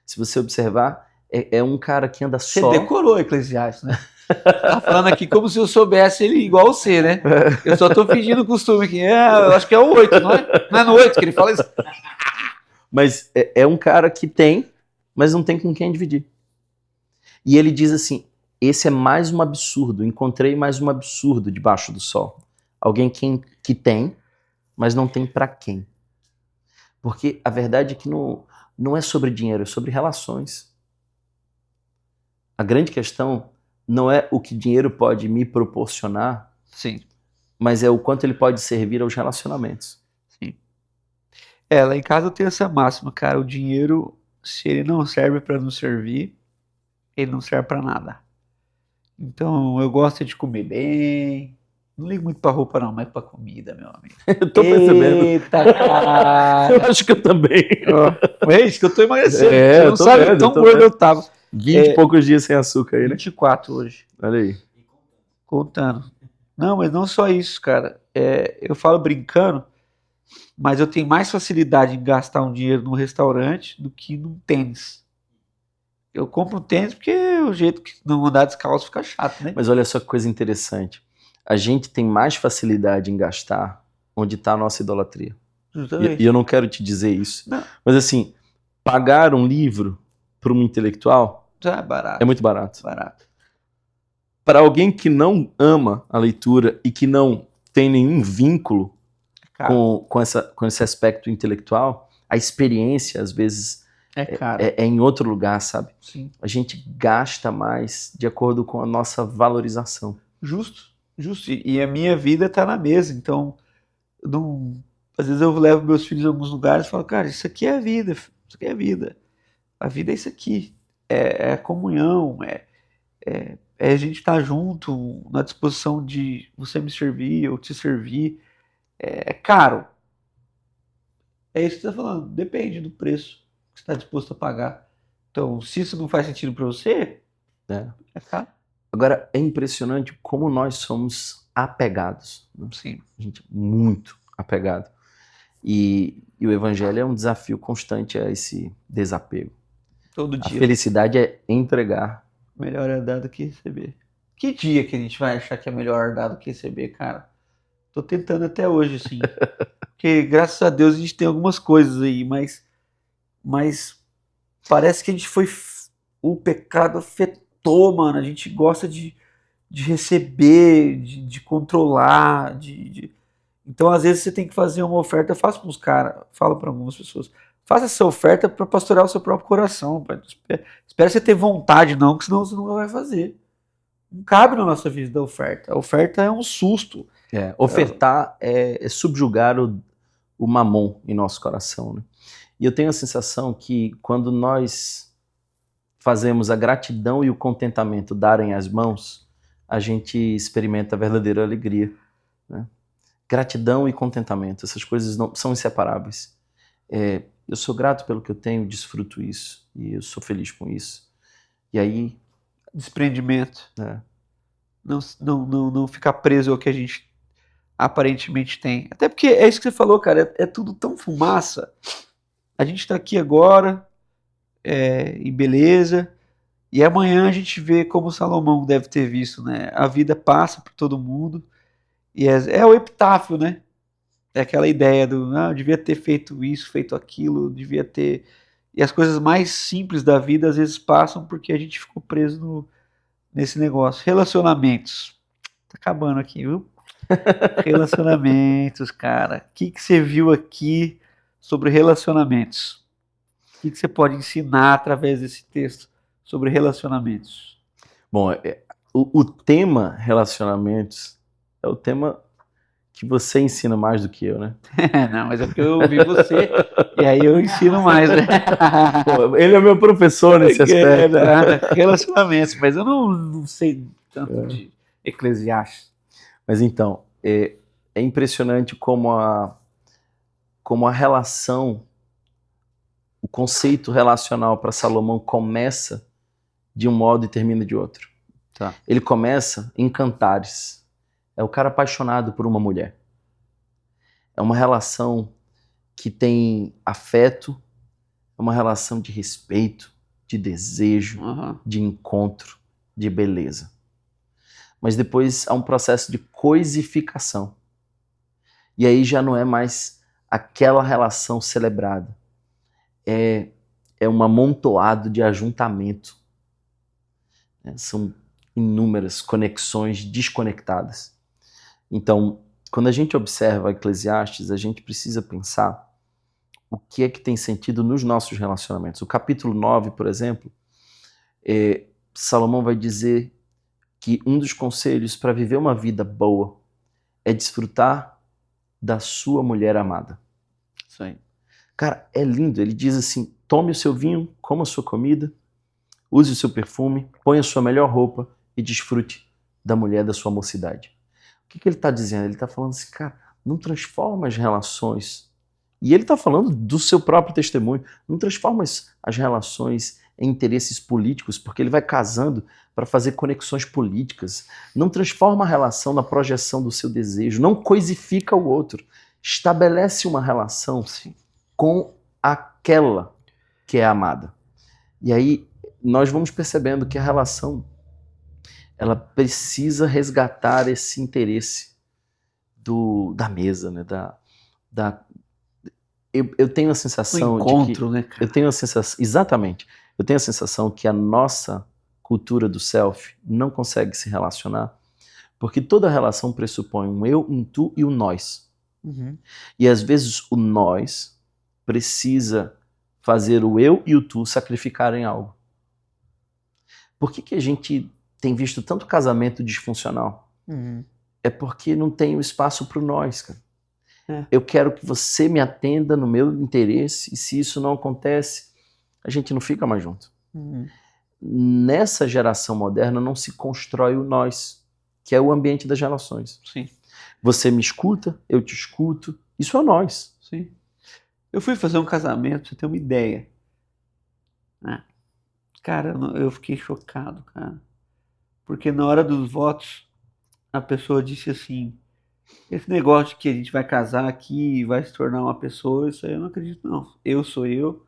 Se você observar, é um cara que anda só... Você decorou Eclesiastes, né? Tá falando aqui como se eu soubesse ele igual você, né? Eu só tô fingindo costume aqui. Eu acho que é o 8, não é? Não é no 8 que ele fala isso? Mas é um cara que tem, mas não tem com quem dividir. E ele diz assim, esse é mais um absurdo, encontrei mais um absurdo debaixo do sol. Alguém que tem, mas não tem para quem. Porque a verdade é que não é sobre dinheiro, é sobre relações. A grande questão não é o que dinheiro pode me proporcionar, sim, mas é o quanto ele pode servir aos relacionamentos. Sim. Lá em casa eu tenho essa máxima, cara, o dinheiro, se ele não serve para nos servir, ele não serve para nada. Então eu gosto de comer bem, não ligo muito pra roupa não, mas pra comida, meu amigo. Eu tô percebendo. Eita, cara! Eu acho que eu também. É isso que eu tô emagrecendo. Você não sabe vendo, tão gordo eu tava. 20 e poucos dias sem açúcar aí, né? 24 hoje. Olha aí. Contando. Não, mas não só isso, cara. Eu falo brincando, mas eu tenho mais facilidade em gastar um dinheiro num restaurante do que num tênis. Eu compro um tênis porque o jeito que não andar descalço fica chato, né? Mas olha só que coisa interessante. A gente tem mais facilidade em gastar onde está a nossa idolatria. E eu não quero te dizer isso. Não. Mas assim, pagar um livro para um intelectual é barato. É muito barato. Barato. Para alguém que não ama a leitura e que não tem nenhum vínculo com esse aspecto intelectual, a experiência, às vezes, é em outro lugar, sabe? Sim. A gente gasta mais de acordo com a nossa valorização. Justo. E a minha vida tá na mesa, então às vezes eu levo meus filhos a alguns lugares e falo, cara, isso aqui é a vida, isso aqui é a vida. A vida é isso aqui, é a comunhão, é a gente estar junto, na disposição de você me servir, eu te servir. É caro. É isso que você está falando, depende do preço que você está disposto a pagar. Então, se isso não faz sentido para você, é caro. Agora, é impressionante como nós somos apegados. Né? Sim. A gente é muito apegado. E o evangelho é um desafio constante a esse desapego. Todo dia. A felicidade é entregar. Melhor é dar do que receber. Que dia que a gente vai achar que é melhor dar do que receber, cara? Tô tentando até hoje, assim. Porque, graças a Deus, a gente tem algumas coisas aí, mas parece que a gente foi... O pecado afetou, mano. A gente gosta de receber, de controlar, Então, às vezes, você tem que fazer uma oferta. Faça para os caras, fala para algumas pessoas. Faça essa oferta para pastorear o seu próprio coração. Espera você ter vontade, não, que senão você não vai fazer. Não cabe na nossa vida a oferta. A oferta é um susto. Ofertar é subjugar o mamon em nosso coração. Né? E eu tenho a sensação que quando nós fazemos a gratidão e o contentamento darem as mãos, a gente experimenta a verdadeira alegria. Né? Gratidão e contentamento, essas coisas não são inseparáveis. Eu sou grato pelo que eu tenho, desfruto isso, e eu sou feliz com isso. E aí... Desprendimento. Não ficar preso ao que a gente aparentemente tem. Até porque é isso que você falou, cara, é tudo tão fumaça. A gente tá aqui agora, e beleza, e amanhã a gente vê como Salomão deve ter visto, né? A vida passa por todo mundo, e é o epitáfio, né? É aquela ideia eu devia ter feito isso, feito aquilo, devia ter... E as coisas mais simples da vida às vezes passam porque a gente ficou preso nesse negócio. Relacionamentos. Tá acabando aqui, viu? Relacionamentos, cara. O que você viu aqui sobre relacionamentos? O que você pode ensinar através desse texto sobre relacionamentos? Bom, o tema relacionamentos é o tema que você ensina mais do que eu, né? Não, mas é porque eu ouvi você e aí eu ensino mais, né? Pô, ele é meu professor nesse aspecto. Relacionamentos, mas eu não sei tanto de Eclesiastes. Mas então, é impressionante como a relação, o conceito relacional para Salomão começa de um modo e termina de outro. Tá. Ele começa em Cantares. É o cara apaixonado por uma mulher. É uma relação que tem afeto, é uma relação de respeito, de desejo, de encontro, de beleza. Mas depois há um processo de coisificação. E aí já não é mais aquela relação celebrada. É um amontoado de ajuntamento. São inúmeras conexões desconectadas. Então, quando a gente observa Eclesiastes, a gente precisa pensar o que é que tem sentido nos nossos relacionamentos. O capítulo 9, por exemplo, Salomão vai dizer que um dos conselhos para viver uma vida boa é desfrutar da sua mulher amada. Isso aí. Cara, é lindo. Ele diz assim, tome o seu vinho, coma a sua comida, use o seu perfume, ponha a sua melhor roupa e desfrute da mulher da sua mocidade. O que ele está dizendo? Ele está falando assim, cara, não transforma as relações. E ele está falando do seu próprio testemunho. Não transforma as relações em interesses políticos, porque ele vai casando para fazer conexões políticas. Não transforma a relação na projeção do seu desejo. Não coisifica o outro. Estabelece uma relação com aquela que é amada. E aí nós vamos percebendo que a relação ela precisa resgatar esse interesse da mesa, né? Eu tenho a sensação encontro, de que, né, cara? Eu tenho a sensação, exatamente. Eu tenho a sensação que a nossa cultura do self não consegue se relacionar, porque toda relação pressupõe um eu, um tu e um nós. E às vezes o nós precisa fazer o eu e o tu sacrificarem algo. Por que a gente tem visto tanto casamento disfuncional? É porque não tem o espaço para o nós, cara. Eu quero que você me atenda no meu interesse, e se isso não acontece, a gente não fica mais junto. Nessa geração moderna não se constrói o nós, que é o ambiente das relações. Sim. Você me escuta, eu te escuto, isso é nós. Sim. Eu fui fazer um casamento, pra você ter uma ideia. Cara, eu fiquei chocado, cara. Porque na hora dos votos, a pessoa disse assim, esse negócio de que a gente vai casar aqui e vai se tornar uma pessoa, isso aí eu não acredito, não. Eu sou eu,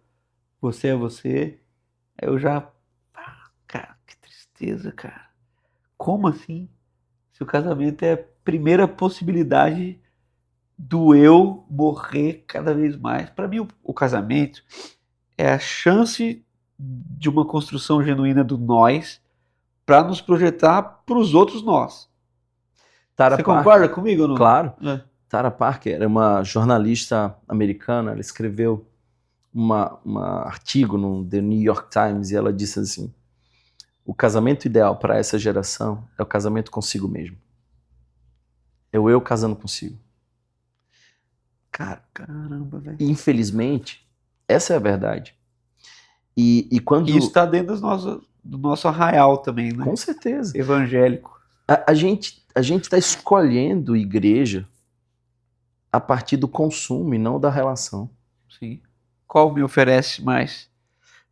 você é você. Eu já... Cara, que tristeza, cara. Como assim? Se o casamento é a primeira possibilidade do eu morrer cada vez mais. Para mim, o casamento é a chance de uma construção genuína do nós para nos projetar para os outros nós. Você concorda comigo ou não? Claro. Tara Parker era uma jornalista americana, ela escreveu um artigo no The New York Times e ela disse assim, o casamento ideal para essa geração é o casamento consigo mesmo. É o eu casando consigo. Caramba, velho. Infelizmente, essa é a verdade. E quando... Isso está dentro do nosso arraial também, né? Com certeza. Evangélico. A gente está escolhendo igreja a partir do consumo e não da relação. Sim. Qual me oferece mais?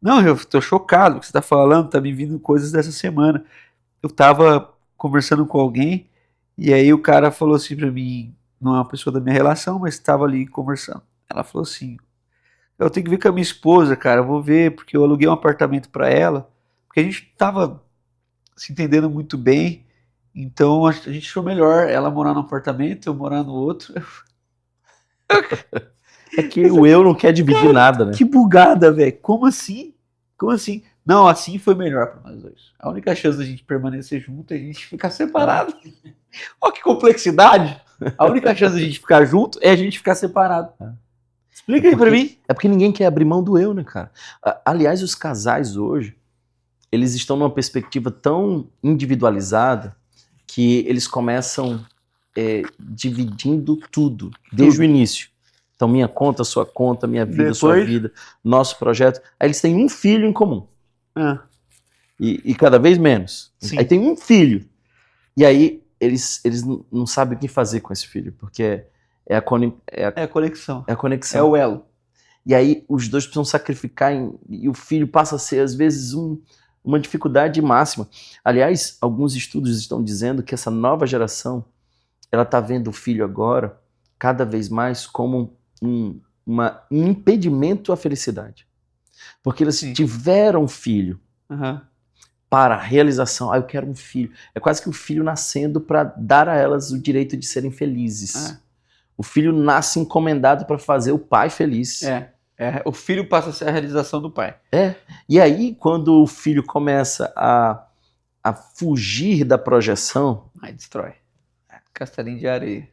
Não, eu estou chocado com o que você está falando, tá me vindo coisas dessa semana. Eu estava conversando com alguém e aí o cara falou assim para mim, não é uma pessoa da minha relação, mas estava ali conversando. Ela falou assim, eu tenho que ver com a minha esposa, cara, eu vou ver, porque eu aluguei um apartamento para ela, porque a gente estava se entendendo muito bem, então a gente achou melhor ela morar num apartamento, eu morar no outro. É que o eu não quer dividir nada, né? Que bugada, velho. Como assim? Como assim? Não, assim foi melhor para nós dois. A única chance da gente permanecer junto é a gente ficar separado. Olha que complexidade. A única chance da gente ficar junto é a gente ficar separado. Explica aí pra mim. É porque ninguém quer abrir mão do eu, né, cara? Aliás, os casais hoje, eles estão numa perspectiva tão individualizada que eles começam dividindo tudo, desde o início. Então, minha conta, sua conta, minha vida, sua vida, nosso projeto. Aí eles têm um filho em comum. E cada vez menos. Sim. Aí tem um filho. E aí eles não sabem o que fazer com esse filho, porque é a conexão. É a conexão. É o elo. E aí os dois precisam sacrificar e o filho passa a ser, às vezes, uma dificuldade máxima. Aliás, alguns estudos estão dizendo que essa nova geração, ela está vendo o filho agora cada vez mais como um impedimento à felicidade. Porque eles tiveram filho para a realização. Eu quero um filho. É quase que o filho nascendo para dar a elas o direito de serem felizes. O filho nasce encomendado para fazer o pai feliz. O filho passa a ser a realização do pai. E aí, quando o filho começa a fugir da projeção... Aí destrói. Castelinho de areia.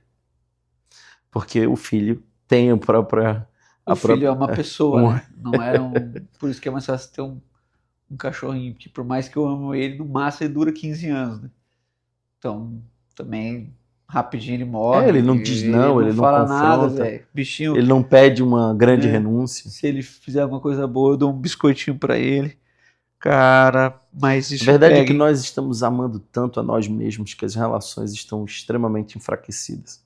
Porque o filho tem o próprio... O filho é uma pessoa, né? Não é Por isso que é mais fácil ter um cachorrinho, que por mais que eu amo ele, no máximo ele dura 15 anos, né? Então, também... Rapidinho ele morre. Ele não diz não, ele não fala confronta. Nada, velho. Bichinho. Ele não pede uma grande renúncia. Se ele fizer alguma coisa boa, eu dou um biscoitinho pra ele. Cara, mas isso A verdade é que nós estamos amando tanto a nós mesmos que as relações estão extremamente enfraquecidas.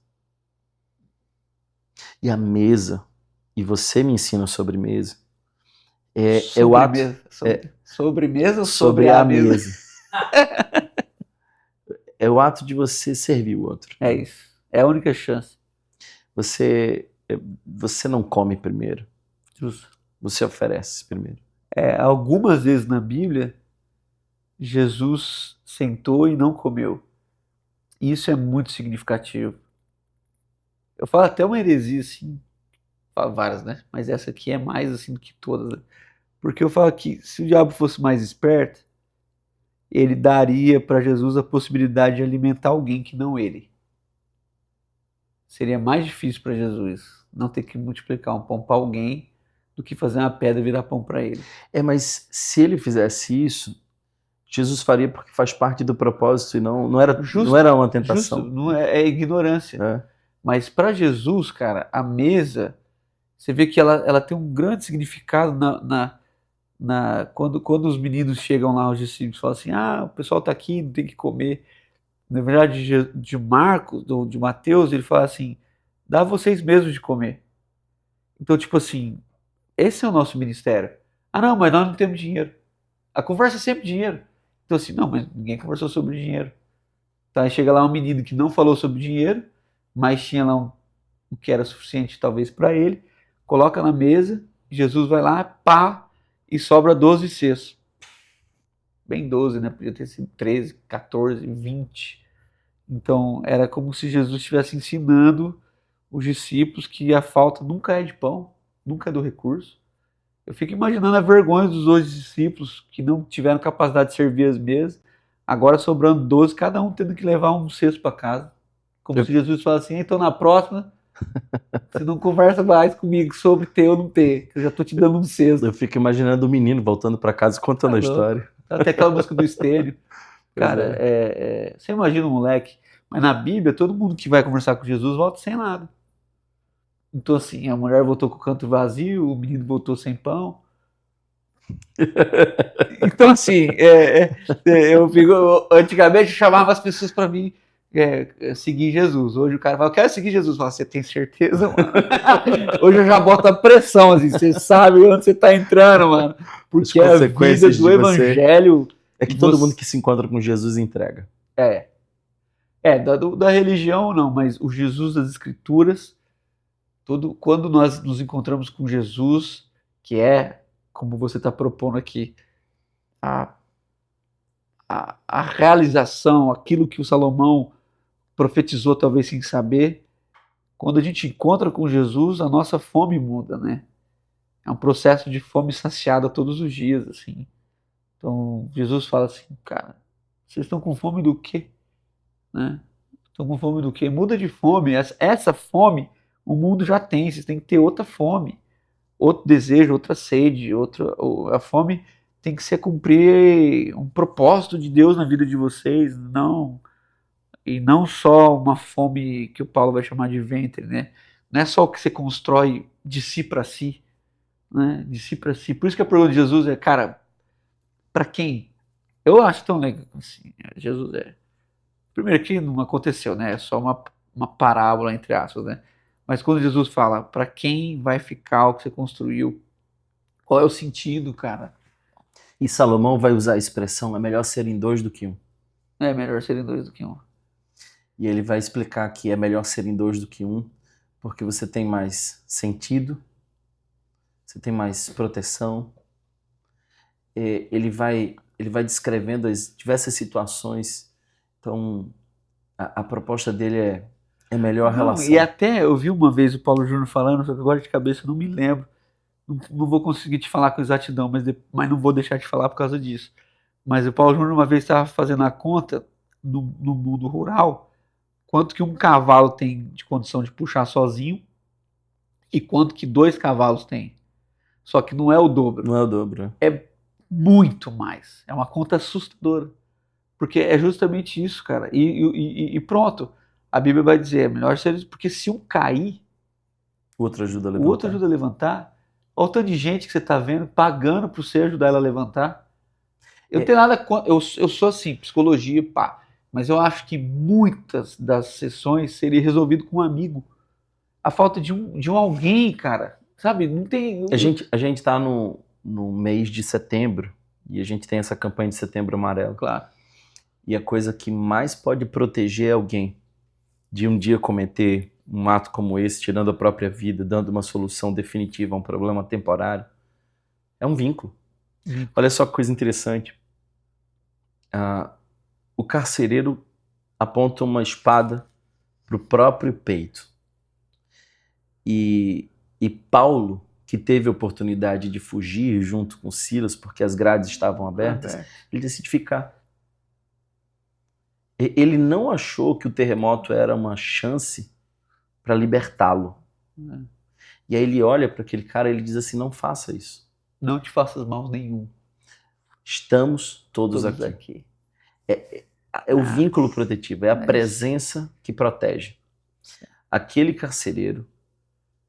E a mesa, e você me ensina sobre mesa, é o ato... Sobremesa ou sobre a mesa? É o ato de você servir o outro. É isso. É a única chance. Você não come primeiro. Justo. Você oferece primeiro. Algumas vezes na Bíblia, Jesus sentou e não comeu. Isso é muito significativo. Eu falo até uma heresia, assim, falo várias, né? Mas essa aqui é mais assim do que todas. Né? Porque eu falo que se o diabo fosse mais esperto, ele daria para Jesus a possibilidade de alimentar alguém que não ele. Seria mais difícil para Jesus não ter que multiplicar um pão para alguém do que fazer uma pedra virar pão para ele. Mas se ele fizesse isso, Jesus faria porque faz parte do propósito e não era uma tentação. Justo, não é ignorância. Mas para Jesus, cara, a mesa, você vê que ela tem um grande significado quando os meninos chegam lá, os discípulos falam assim, o pessoal está aqui, não tem que comer. Na verdade, de Marcos, de Mateus, ele fala assim, dá vocês mesmos de comer. Então, tipo assim, esse é o nosso ministério. Não, mas nós não temos dinheiro. A conversa é sempre dinheiro. Então assim, não, mas ninguém conversou sobre dinheiro. Então aí chega lá um menino que não falou sobre dinheiro, mas tinha lá o que era suficiente talvez para ele, coloca na mesa, Jesus vai lá, pá, e sobra 12 cestos. Bem 12, né? Podia ter sido 13, 14, 20. Então era como se Jesus estivesse ensinando os discípulos que a falta nunca é de pão, nunca é do recurso. Eu fico imaginando a vergonha dos outros discípulos que não tiveram capacidade de servir as mesas, agora sobrando 12, cada um tendo que levar um cesto para casa. Como se Jesus falasse assim, então na próxima, você não conversa mais comigo sobre ter ou não ter, que eu já estou te dando um cesto. Eu fico imaginando o menino voltando para casa e contando a história. Até aquela música do Estênio. Cara, você imagina um moleque, mas na Bíblia, todo mundo que vai conversar com Jesus volta sem nada. Então assim, a mulher voltou com o canto vazio, o menino voltou sem pão. Então assim, antigamente eu chamava as pessoas para mim seguir Jesus. Hoje o cara fala, eu quero seguir Jesus. Fala, você tem certeza, mano? Hoje eu já boto a pressão, assim, você sabe onde você tá entrando, mano. Porque a vida do evangelho... É que todo mundo que se encontra com Jesus entrega. Da religião não, mas o Jesus das Escrituras, quando nós nos encontramos com Jesus, que é, como você está propondo aqui, a realização, aquilo que o Salomão profetizou talvez sem saber, quando a gente encontra com Jesus, a nossa fome muda, né? É um processo de fome saciada todos os dias, assim. Então, Jesus fala assim, cara, vocês estão com fome do quê? Né? Estão com fome do quê? Muda de fome. Essa fome o mundo já tem, vocês têm que ter outra fome, outro desejo, outra sede, a fome tem que ser cumprir um propósito de Deus na vida de vocês, não E não só uma fome que o Paulo vai chamar de ventre, né? Não é só o que você constrói de si para si, né? De si para si. Por isso que a pergunta de Jesus é, cara, para quem? Eu acho tão legal assim, Jesus é. Primeiro que não aconteceu, né? É só uma parábola, entre aspas, né? Mas quando Jesus fala, para quem vai ficar o que você construiu? Qual é o sentido, cara? E Salomão vai usar a expressão, é melhor serem dois do que um. É melhor serem dois do que um. E ele vai explicar que é melhor serem dois do que um, porque você tem mais sentido, você tem mais proteção. Ele vai descrevendo as diversas situações. Então, a proposta dele é melhor relação. E até eu vi uma vez o Paulo Júnior falando, só que agora de cabeça eu não me lembro. Não vou conseguir te falar com exatidão, mas não vou deixar de falar por causa disso. Mas o Paulo Júnior uma vez estava fazendo a conta no mundo rural, quanto que um cavalo tem de condição de puxar sozinho e quanto que 2 cavalos tem. Só que não é o dobro. Não é o dobro. É muito mais. É uma conta assustadora. Porque é justamente isso, cara. E pronto. A Bíblia vai dizer, é melhor ser... Porque se um cair, o outro ajuda a levantar. O outro ajuda a levantar. Olha o tanto de gente que você está vendo pagando para você ajudar ela a levantar. Eu não tenho nada contra. Eu sou assim, psicologia, pá. Mas eu acho que muitas das sessões seria resolvido com um amigo. A falta de um alguém, cara. Sabe? Não tem. A gente está no mês de setembro e a gente tem essa campanha de Setembro Amarelo. Claro. E a coisa que mais pode proteger alguém de um dia cometer um ato como esse, tirando a própria vida, dando uma solução definitiva a um problema temporário, é um vínculo. Olha só que coisa interessante. O carcereiro aponta uma espada para o próprio peito. E Paulo, que teve a oportunidade de fugir junto com Silas, porque as grades estavam abertas, ele decide ficar. Ele não achou que o terremoto era uma chance para libertá-lo. E aí ele olha para aquele cara e ele diz assim, não faça isso. Não te faças mal nenhum. Estamos todos aqui. É o vínculo protetivo, é a presença que protege. Aquele carcereiro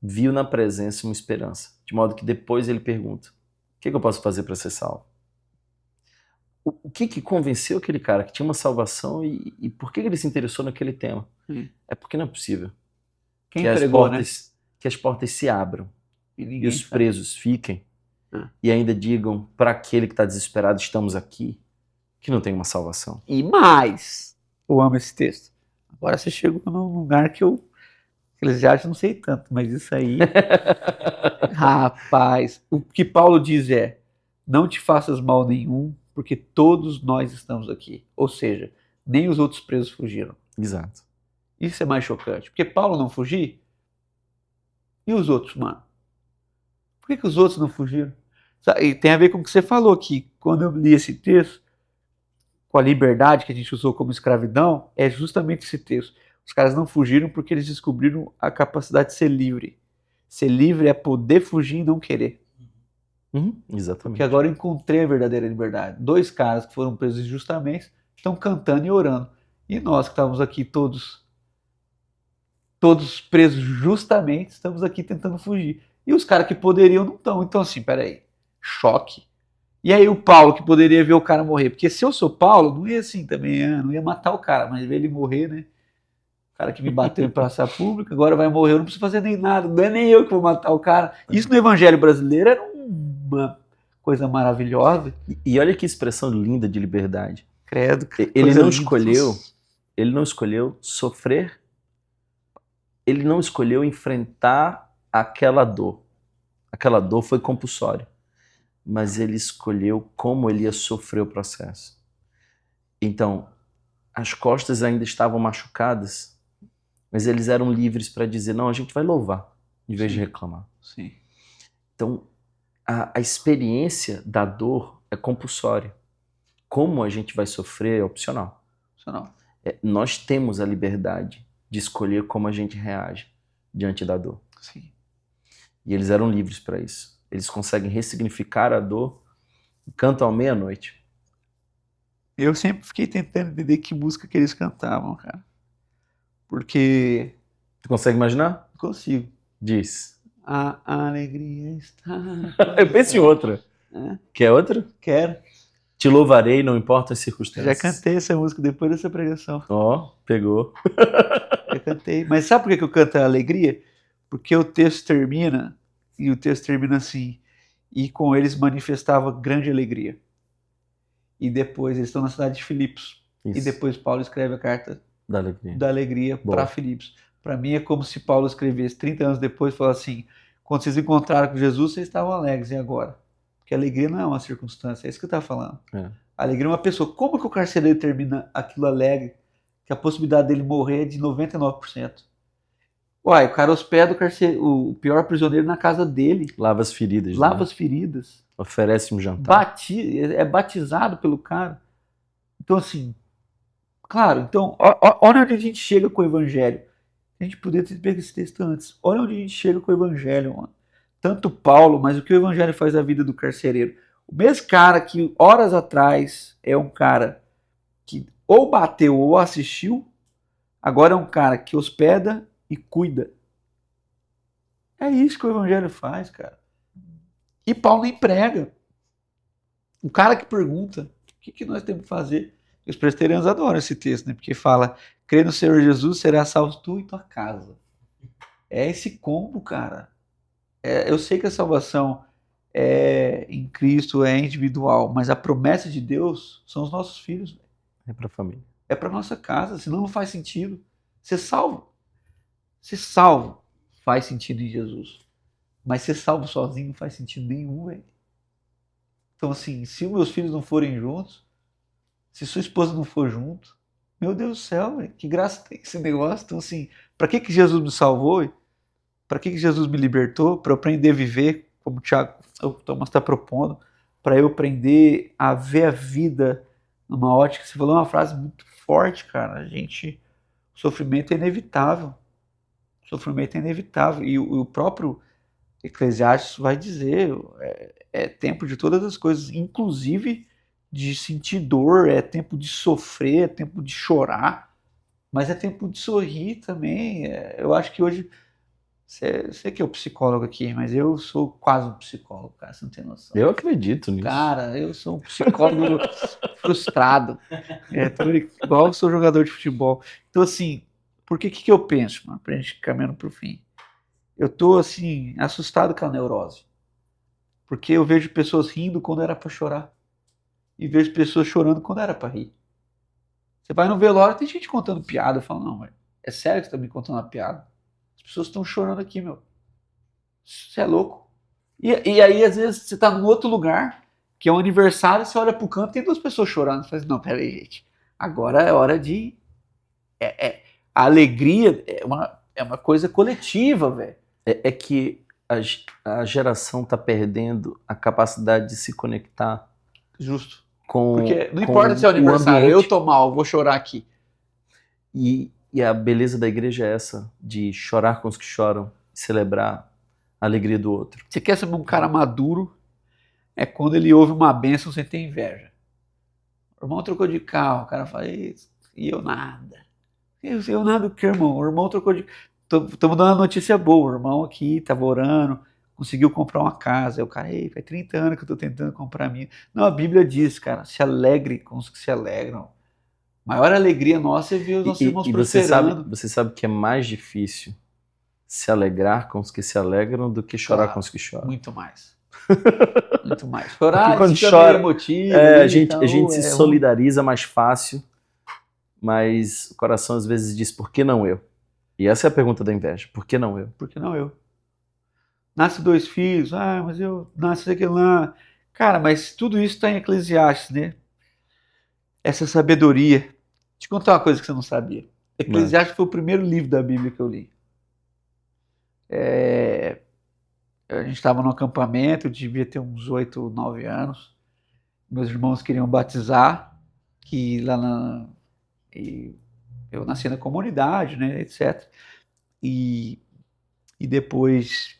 viu na presença uma esperança, de modo que depois ele pergunta, o que eu posso fazer para ser salvo? O que convenceu aquele cara que tinha uma salvação e por que ele se interessou naquele tema? É porque não é possível que as portas se abram e os presos fiquem e ainda digam para aquele que está desesperado, estamos aqui, que não tem uma salvação. E mais, eu amo esse texto. Agora você chegou num lugar que Eclesiastes não sei tanto, mas isso aí, rapaz, o que Paulo diz é, não te faças mal nenhum, porque todos nós estamos aqui. Ou seja, nem os outros presos fugiram. Exato. Isso é mais chocante. Porque Paulo não fugiu? E os outros, mano? Por que os outros não fugiram? E tem a ver com o que você falou aqui. Quando eu li esse texto, com a liberdade que a gente usou como escravidão, é justamente esse texto. Os caras não fugiram porque eles descobriram a capacidade de ser livre. Ser livre é poder fugir e não querer. Exatamente. Porque agora eu encontrei a verdadeira liberdade. 2 caras que foram presos injustamente estão cantando e orando. E nós que estávamos aqui todos presos justamente, estamos aqui tentando fugir. E os caras que poderiam não estão. Então assim, peraí, choque. E aí o Paulo que poderia ver o cara morrer. Porque se eu sou Paulo, não ia assim também, não ia matar o cara, mas ver ele morrer, né? O cara que me bateu em praça pública, agora vai morrer, eu não preciso fazer nem nada, não é nem eu que vou matar o cara. Isso no evangelho brasileiro era uma coisa maravilhosa. E olha que expressão linda de liberdade. Credo. Ele não escolheu sofrer, ele não escolheu enfrentar aquela dor. Aquela dor foi compulsória, mas ele escolheu como ele ia sofrer o processo. Então, as costas ainda estavam machucadas, mas eles eram livres para dizer, não, a gente vai louvar, em vez de reclamar. Sim. Então, a experiência da dor é compulsória. Como a gente vai sofrer é opcional. Nós temos a liberdade de escolher como a gente reage diante da dor. Sim. E eles eram livres para isso. Eles conseguem ressignificar a dor e cantam à meia-noite. Eu sempre fiquei tentando entender que música que eles cantavam, cara. Porque... Tu consegue imaginar? Consigo. Diz. A alegria está... Eu penso em outra. É? Quer outra? Quero. Te louvarei, não importa as circunstâncias. Já cantei essa música depois dessa pregação. Ó, pegou. Já cantei. Mas sabe por que eu canto a alegria? Porque o texto termina, e o texto termina assim, e com eles manifestava grande alegria. E depois eles estão na cidade de Filipos. Isso. E depois Paulo escreve a carta da alegria para Filipos. Para mim é como se Paulo escrevesse 30 anos depois e falasse assim, quando vocês encontraram com Jesus, vocês estavam alegres, e agora? Porque a alegria não é uma circunstância, é isso que eu estava falando. É. A alegria é uma pessoa. Como que o carcereiro termina aquilo alegre, que a possibilidade dele morrer é de 99%? Uai, o cara hospeda o pior prisioneiro na casa dele. Lava as feridas. Lava né? as feridas. Oferece um jantar. É batizado pelo cara. Então, assim, claro, então, olha onde a gente chega com o evangelho. A gente poderia ter pego esse texto antes. Olha onde a gente chega com o evangelho, mano. Tanto Paulo, mas o que o evangelho faz da vida do carcereiro. O mesmo cara que horas atrás é um cara que ou bateu ou assistiu, agora é um cara que hospeda e cuida. É isso que o evangelho faz, cara. E Paulo nem prega. O cara que pergunta, o que nós temos que fazer? E os presbiterianos adoram esse texto, né? Porque fala, crê no Senhor Jesus, será salvo tu e tua casa. É esse combo, cara. Eu sei que a salvação em Cristo é individual, mas a promessa de Deus são os nossos filhos. É para a família. É para nossa casa, senão não faz sentido. Ser salvo faz sentido em Jesus. Mas ser salvo sozinho não faz sentido nenhum, velho. Então, assim, se meus filhos não forem juntos, se sua esposa não for junto, meu Deus do céu, véio, que graça tem esse negócio? Então, assim, para que Jesus me salvou? Para que Jesus me libertou? Para eu aprender a viver, como o Thomas está propondo, para eu aprender a ver a vida numa ótica. Você falou uma frase muito forte, cara. O sofrimento é inevitável. O sofrimento é inevitável. E o próprio Eclesiastes vai dizer, é tempo de todas as coisas, inclusive de sentir dor, é tempo de sofrer, é tempo de chorar, mas é tempo de sorrir também. Eu acho que hoje, você que é o psicólogo aqui, mas eu sou quase um psicólogo, cara, você não tem noção. Eu acredito nisso. Cara, eu sou um psicólogo frustrado, igual eu sou jogador de futebol. Então, assim, por que eu penso, mano, pra gente caminhando pro fim? Eu tô, assim, assustado com a neurose. Porque eu vejo pessoas rindo quando era para chorar. E vejo pessoas chorando quando era para rir. Você vai no velório, tem gente contando piada. Eu falo, não, velho, é sério que você tá me contando uma piada? As pessoas estão chorando aqui, meu. Você é louco. E aí, às vezes, você tá num outro lugar, que é um aniversário, você olha pro canto e tem duas pessoas chorando. Você fala assim, não, peraí, gente. Agora é hora de... A alegria é uma coisa coletiva, velho. É que a geração está perdendo a capacidade de se conectar. Justo. Com, porque não importa se é o aniversário, eu tô mal, vou chorar aqui. E a beleza da igreja é essa, de chorar com os que choram, celebrar a alegria do outro. Você quer saber um cara maduro? É quando ele ouve uma bênção sem ter inveja. O irmão trocou de carro, o cara fala, e eu nada. Eu nada o que, irmão? O irmão trocou de... Estamos dando uma notícia boa, o irmão aqui estava orando, conseguiu comprar uma casa. Aí o cara, faz 30 anos que eu estou tentando comprar a minha. Não, a Bíblia diz, cara, se alegre com os que se alegram. Maior alegria nossa é ver os nossos irmãos prosperando. Você sabe que é mais difícil se alegrar com os que se alegram do que chorar com os que choram. Muito mais. Muito mais. Chorar, quando chora, emotivo, a gente se solidariza mais fácil, mas o coração às vezes diz, por que não eu? E essa é a pergunta da inveja. Por que não eu? Por que não eu? Nasce 2 filhos. Mas eu nasci aquele lá. Cara, mas tudo isso está em Eclesiastes, né? Essa sabedoria. Deixa eu te contar uma coisa que você não sabia. Eclesiastes foi o primeiro livro da Bíblia que eu li. A gente estava no acampamento, eu devia ter uns 8, 9 anos. Meus irmãos queriam batizar, que lá eu nasci na comunidade, né, etc. E depois,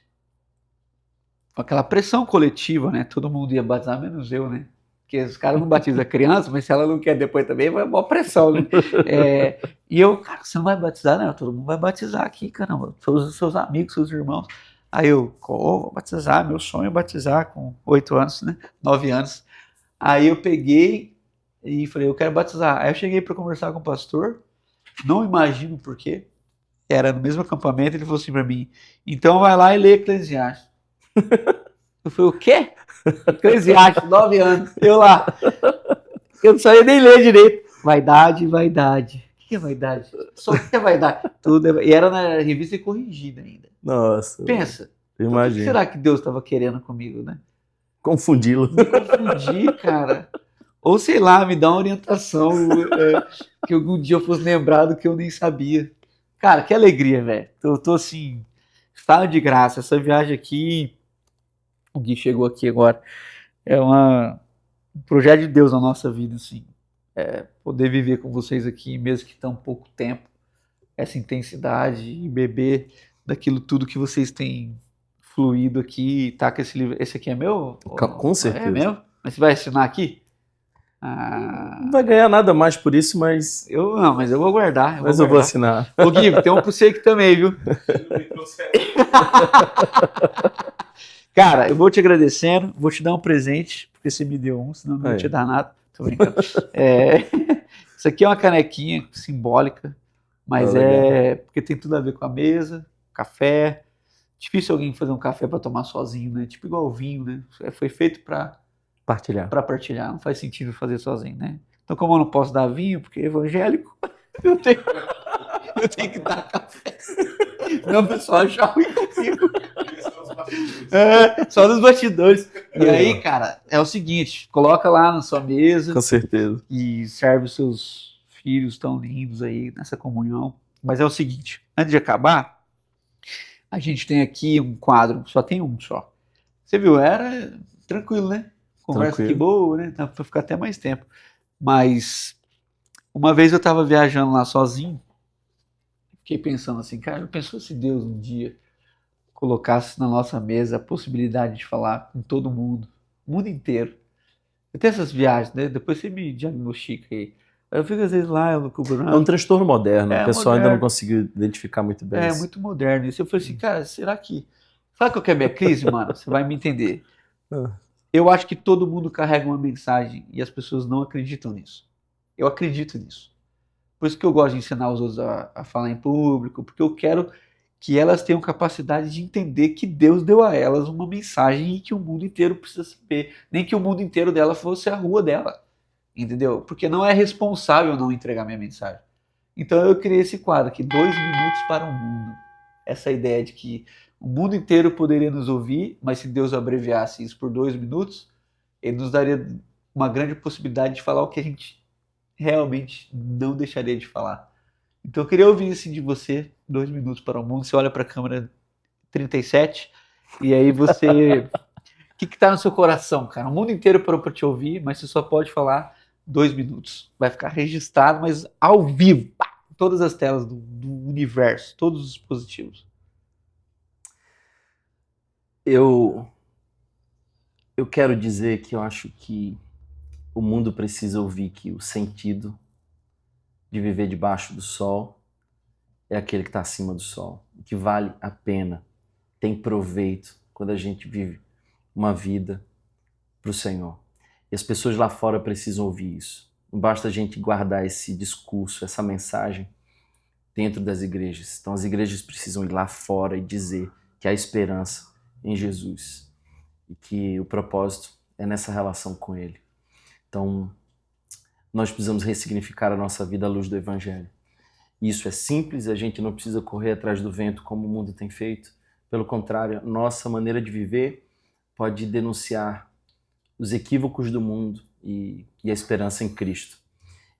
com aquela pressão coletiva, né, todo mundo ia batizar, menos eu, né, porque os caras não batizam a criança, mas se ela não quer depois também, vai uma pressão, né? E eu, cara, você não vai batizar, né? Todo mundo vai batizar aqui, caramba. Seus amigos, seus irmãos. Aí eu, vou batizar, meu sonho é batizar com 8 anos, né? 9 anos. Aí eu peguei e falei, eu quero batizar. Aí eu cheguei para conversar com o pastor, não imagino por quê. Era no mesmo acampamento, ele falou assim para mim, então vai lá e lê Eclesiastes. Eu falei, o quê? Eclesiastes, 9 anos, eu lá. Eu não sabia nem ler direito. Vaidade. O que é vaidade? Só o que é vaidade? Tudo é... E era na revista Corrigida ainda. Nossa. Pensa. Imagina. Então, o que será que Deus estava querendo comigo, né? Confundi-lo. Me confundir, cara. Ou sei lá, me dar uma orientação que algum dia eu fosse lembrado que eu nem sabia. Cara, que alegria, velho. Eu tô assim, estado de graça. Essa viagem aqui, o Gui chegou aqui agora, é um projeto de Deus na nossa vida, assim. Poder viver com vocês aqui, mesmo que tão pouco tempo, essa intensidade e beber daquilo tudo que vocês têm fluído aqui. Tá com esse livro. Esse aqui é meu? Com certeza. É meu? Mas você vai assinar aqui? Não vai ganhar nada mais por isso, mas... Mas eu vou guardar. Eu vou assinar. Ô Gui, tem um pro você aqui também, viu? Cara, eu vou te agradecendo, vou te dar um presente, porque você me deu um, senão não vou te dar nada. Tô brincando. Isso aqui é uma canequinha simbólica, mas porque tem tudo a ver com a mesa, café. Difícil alguém fazer um café para tomar sozinho, né? Tipo igual o vinho, né? Foi feito para partilhar, não faz sentido fazer sozinho, né? Então, como eu não posso dar vinho, porque é evangélico, eu tenho que dar café. Não, o pessoal já ruim comigo. Só nos bastidores. E aí, cara, é o seguinte, coloca lá na sua mesa. Com certeza. E serve os seus filhos tão lindos aí nessa comunhão. Mas é o seguinte, antes de acabar, a gente tem aqui um quadro, só tem um só. Você viu, era tranquilo, né? Conversa que boa, né? Dá pra ficar até mais tempo. Mas uma vez eu tava viajando lá sozinho, fiquei pensando assim, cara, eu pensou se Deus um dia colocasse na nossa mesa a possibilidade de falar com todo mundo, o mundo inteiro. Eu tenho essas viagens, né? Depois você me diagnostica aí. Eu fico às vezes lá, eu É um transtorno moderno, o pessoal moderno. Ainda não conseguiu identificar muito bem isso. Muito moderno. E eu falei assim, cara, será que... Sabe qual que é a minha crise, mano? Você vai me entender. Eu acho que todo mundo carrega uma mensagem e as pessoas não acreditam nisso. Eu acredito nisso. Por isso que eu gosto de ensinar os outros a falar em público, porque eu quero que elas tenham capacidade de entender que Deus deu a elas uma mensagem e que o mundo inteiro precisa saber. Nem que o mundo inteiro dela fosse a rua dela. Entendeu? Porque não é responsável não entregar minha mensagem. Então eu criei esse quadro aqui, 2 minutos para o mundo. Essa ideia de que o mundo inteiro poderia nos ouvir, mas se Deus abreviasse isso por 2 minutos, ele nos daria uma grande possibilidade de falar o que a gente realmente não deixaria de falar. Então eu queria ouvir assim de você, 2 minutos para o mundo. Você olha para a câmera 37 e aí você... O que está no seu coração, cara? O mundo inteiro parou para te ouvir, mas você só pode falar 2 minutos. Vai ficar registrado, mas ao vivo. Pá, todas as telas do universo, todos os dispositivos. Eu quero dizer que eu acho que o mundo precisa ouvir que o sentido de viver debaixo do sol é aquele que está acima do sol, que vale a pena, tem proveito quando a gente vive uma vida para o Senhor. E as pessoas lá fora precisam ouvir isso. Não basta a gente guardar esse discurso, essa mensagem dentro das igrejas. Então as igrejas precisam ir lá fora e dizer que há esperança em Jesus e que o propósito é nessa relação com Ele. Então nós precisamos ressignificar a nossa vida à luz do Evangelho. Isso é simples, a gente não precisa correr atrás do vento como o mundo tem feito. Pelo contrário, nossa maneira de viver pode denunciar os equívocos do mundo e a esperança em Cristo.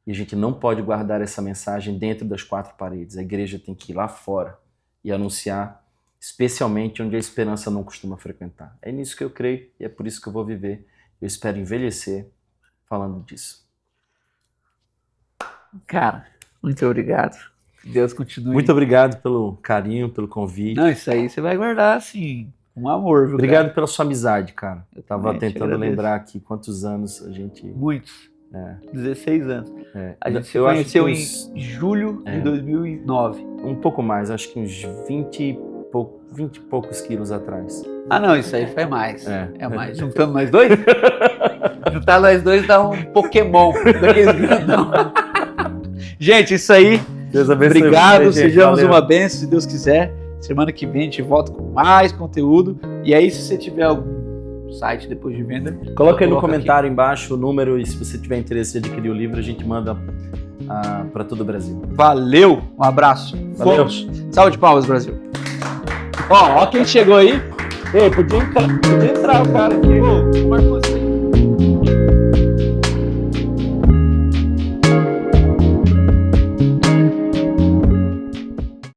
E a gente não pode guardar essa mensagem dentro das 4 paredes. A igreja tem que ir lá fora e anunciar, especialmente onde a esperança não costuma frequentar. É nisso que eu creio e é por isso que eu vou viver. Eu espero envelhecer falando disso. Cara, muito obrigado. Deus continue. Muito obrigado pelo carinho, pelo convite. Não, isso aí você vai guardar assim Um amor, viu? Obrigado pela sua amizade, cara. Eu tava também te tentando agradeço. lembrar aqui quantos anos a gente... Muitos. 16 anos. A gente se Eu acho conheceu que em julho de 2009. Um pouco mais, acho que uns 20 e poucos quilos atrás. Ah, não, isso aí foi mais. É mais. Juntando nós dois? Juntar nós dois dá um Pokémon daqueles grandão. Gente, isso aí. Deus abençoe. Obrigado, você, sejamos valeu. uma bênção, se Deus quiser. Semana que vem a gente volta com mais conteúdo. E aí, se você tiver algum site depois de venda, coloca aí no comentário embaixo o número, e se você tiver interesse em adquirir o livro, a gente manda para todo o Brasil. Valeu, um abraço. Valeu. Fomos. Salve de palmas, Brasil. Ó quem chegou aí. Ei, podia entrar o cara aqui. Ô, Marcos.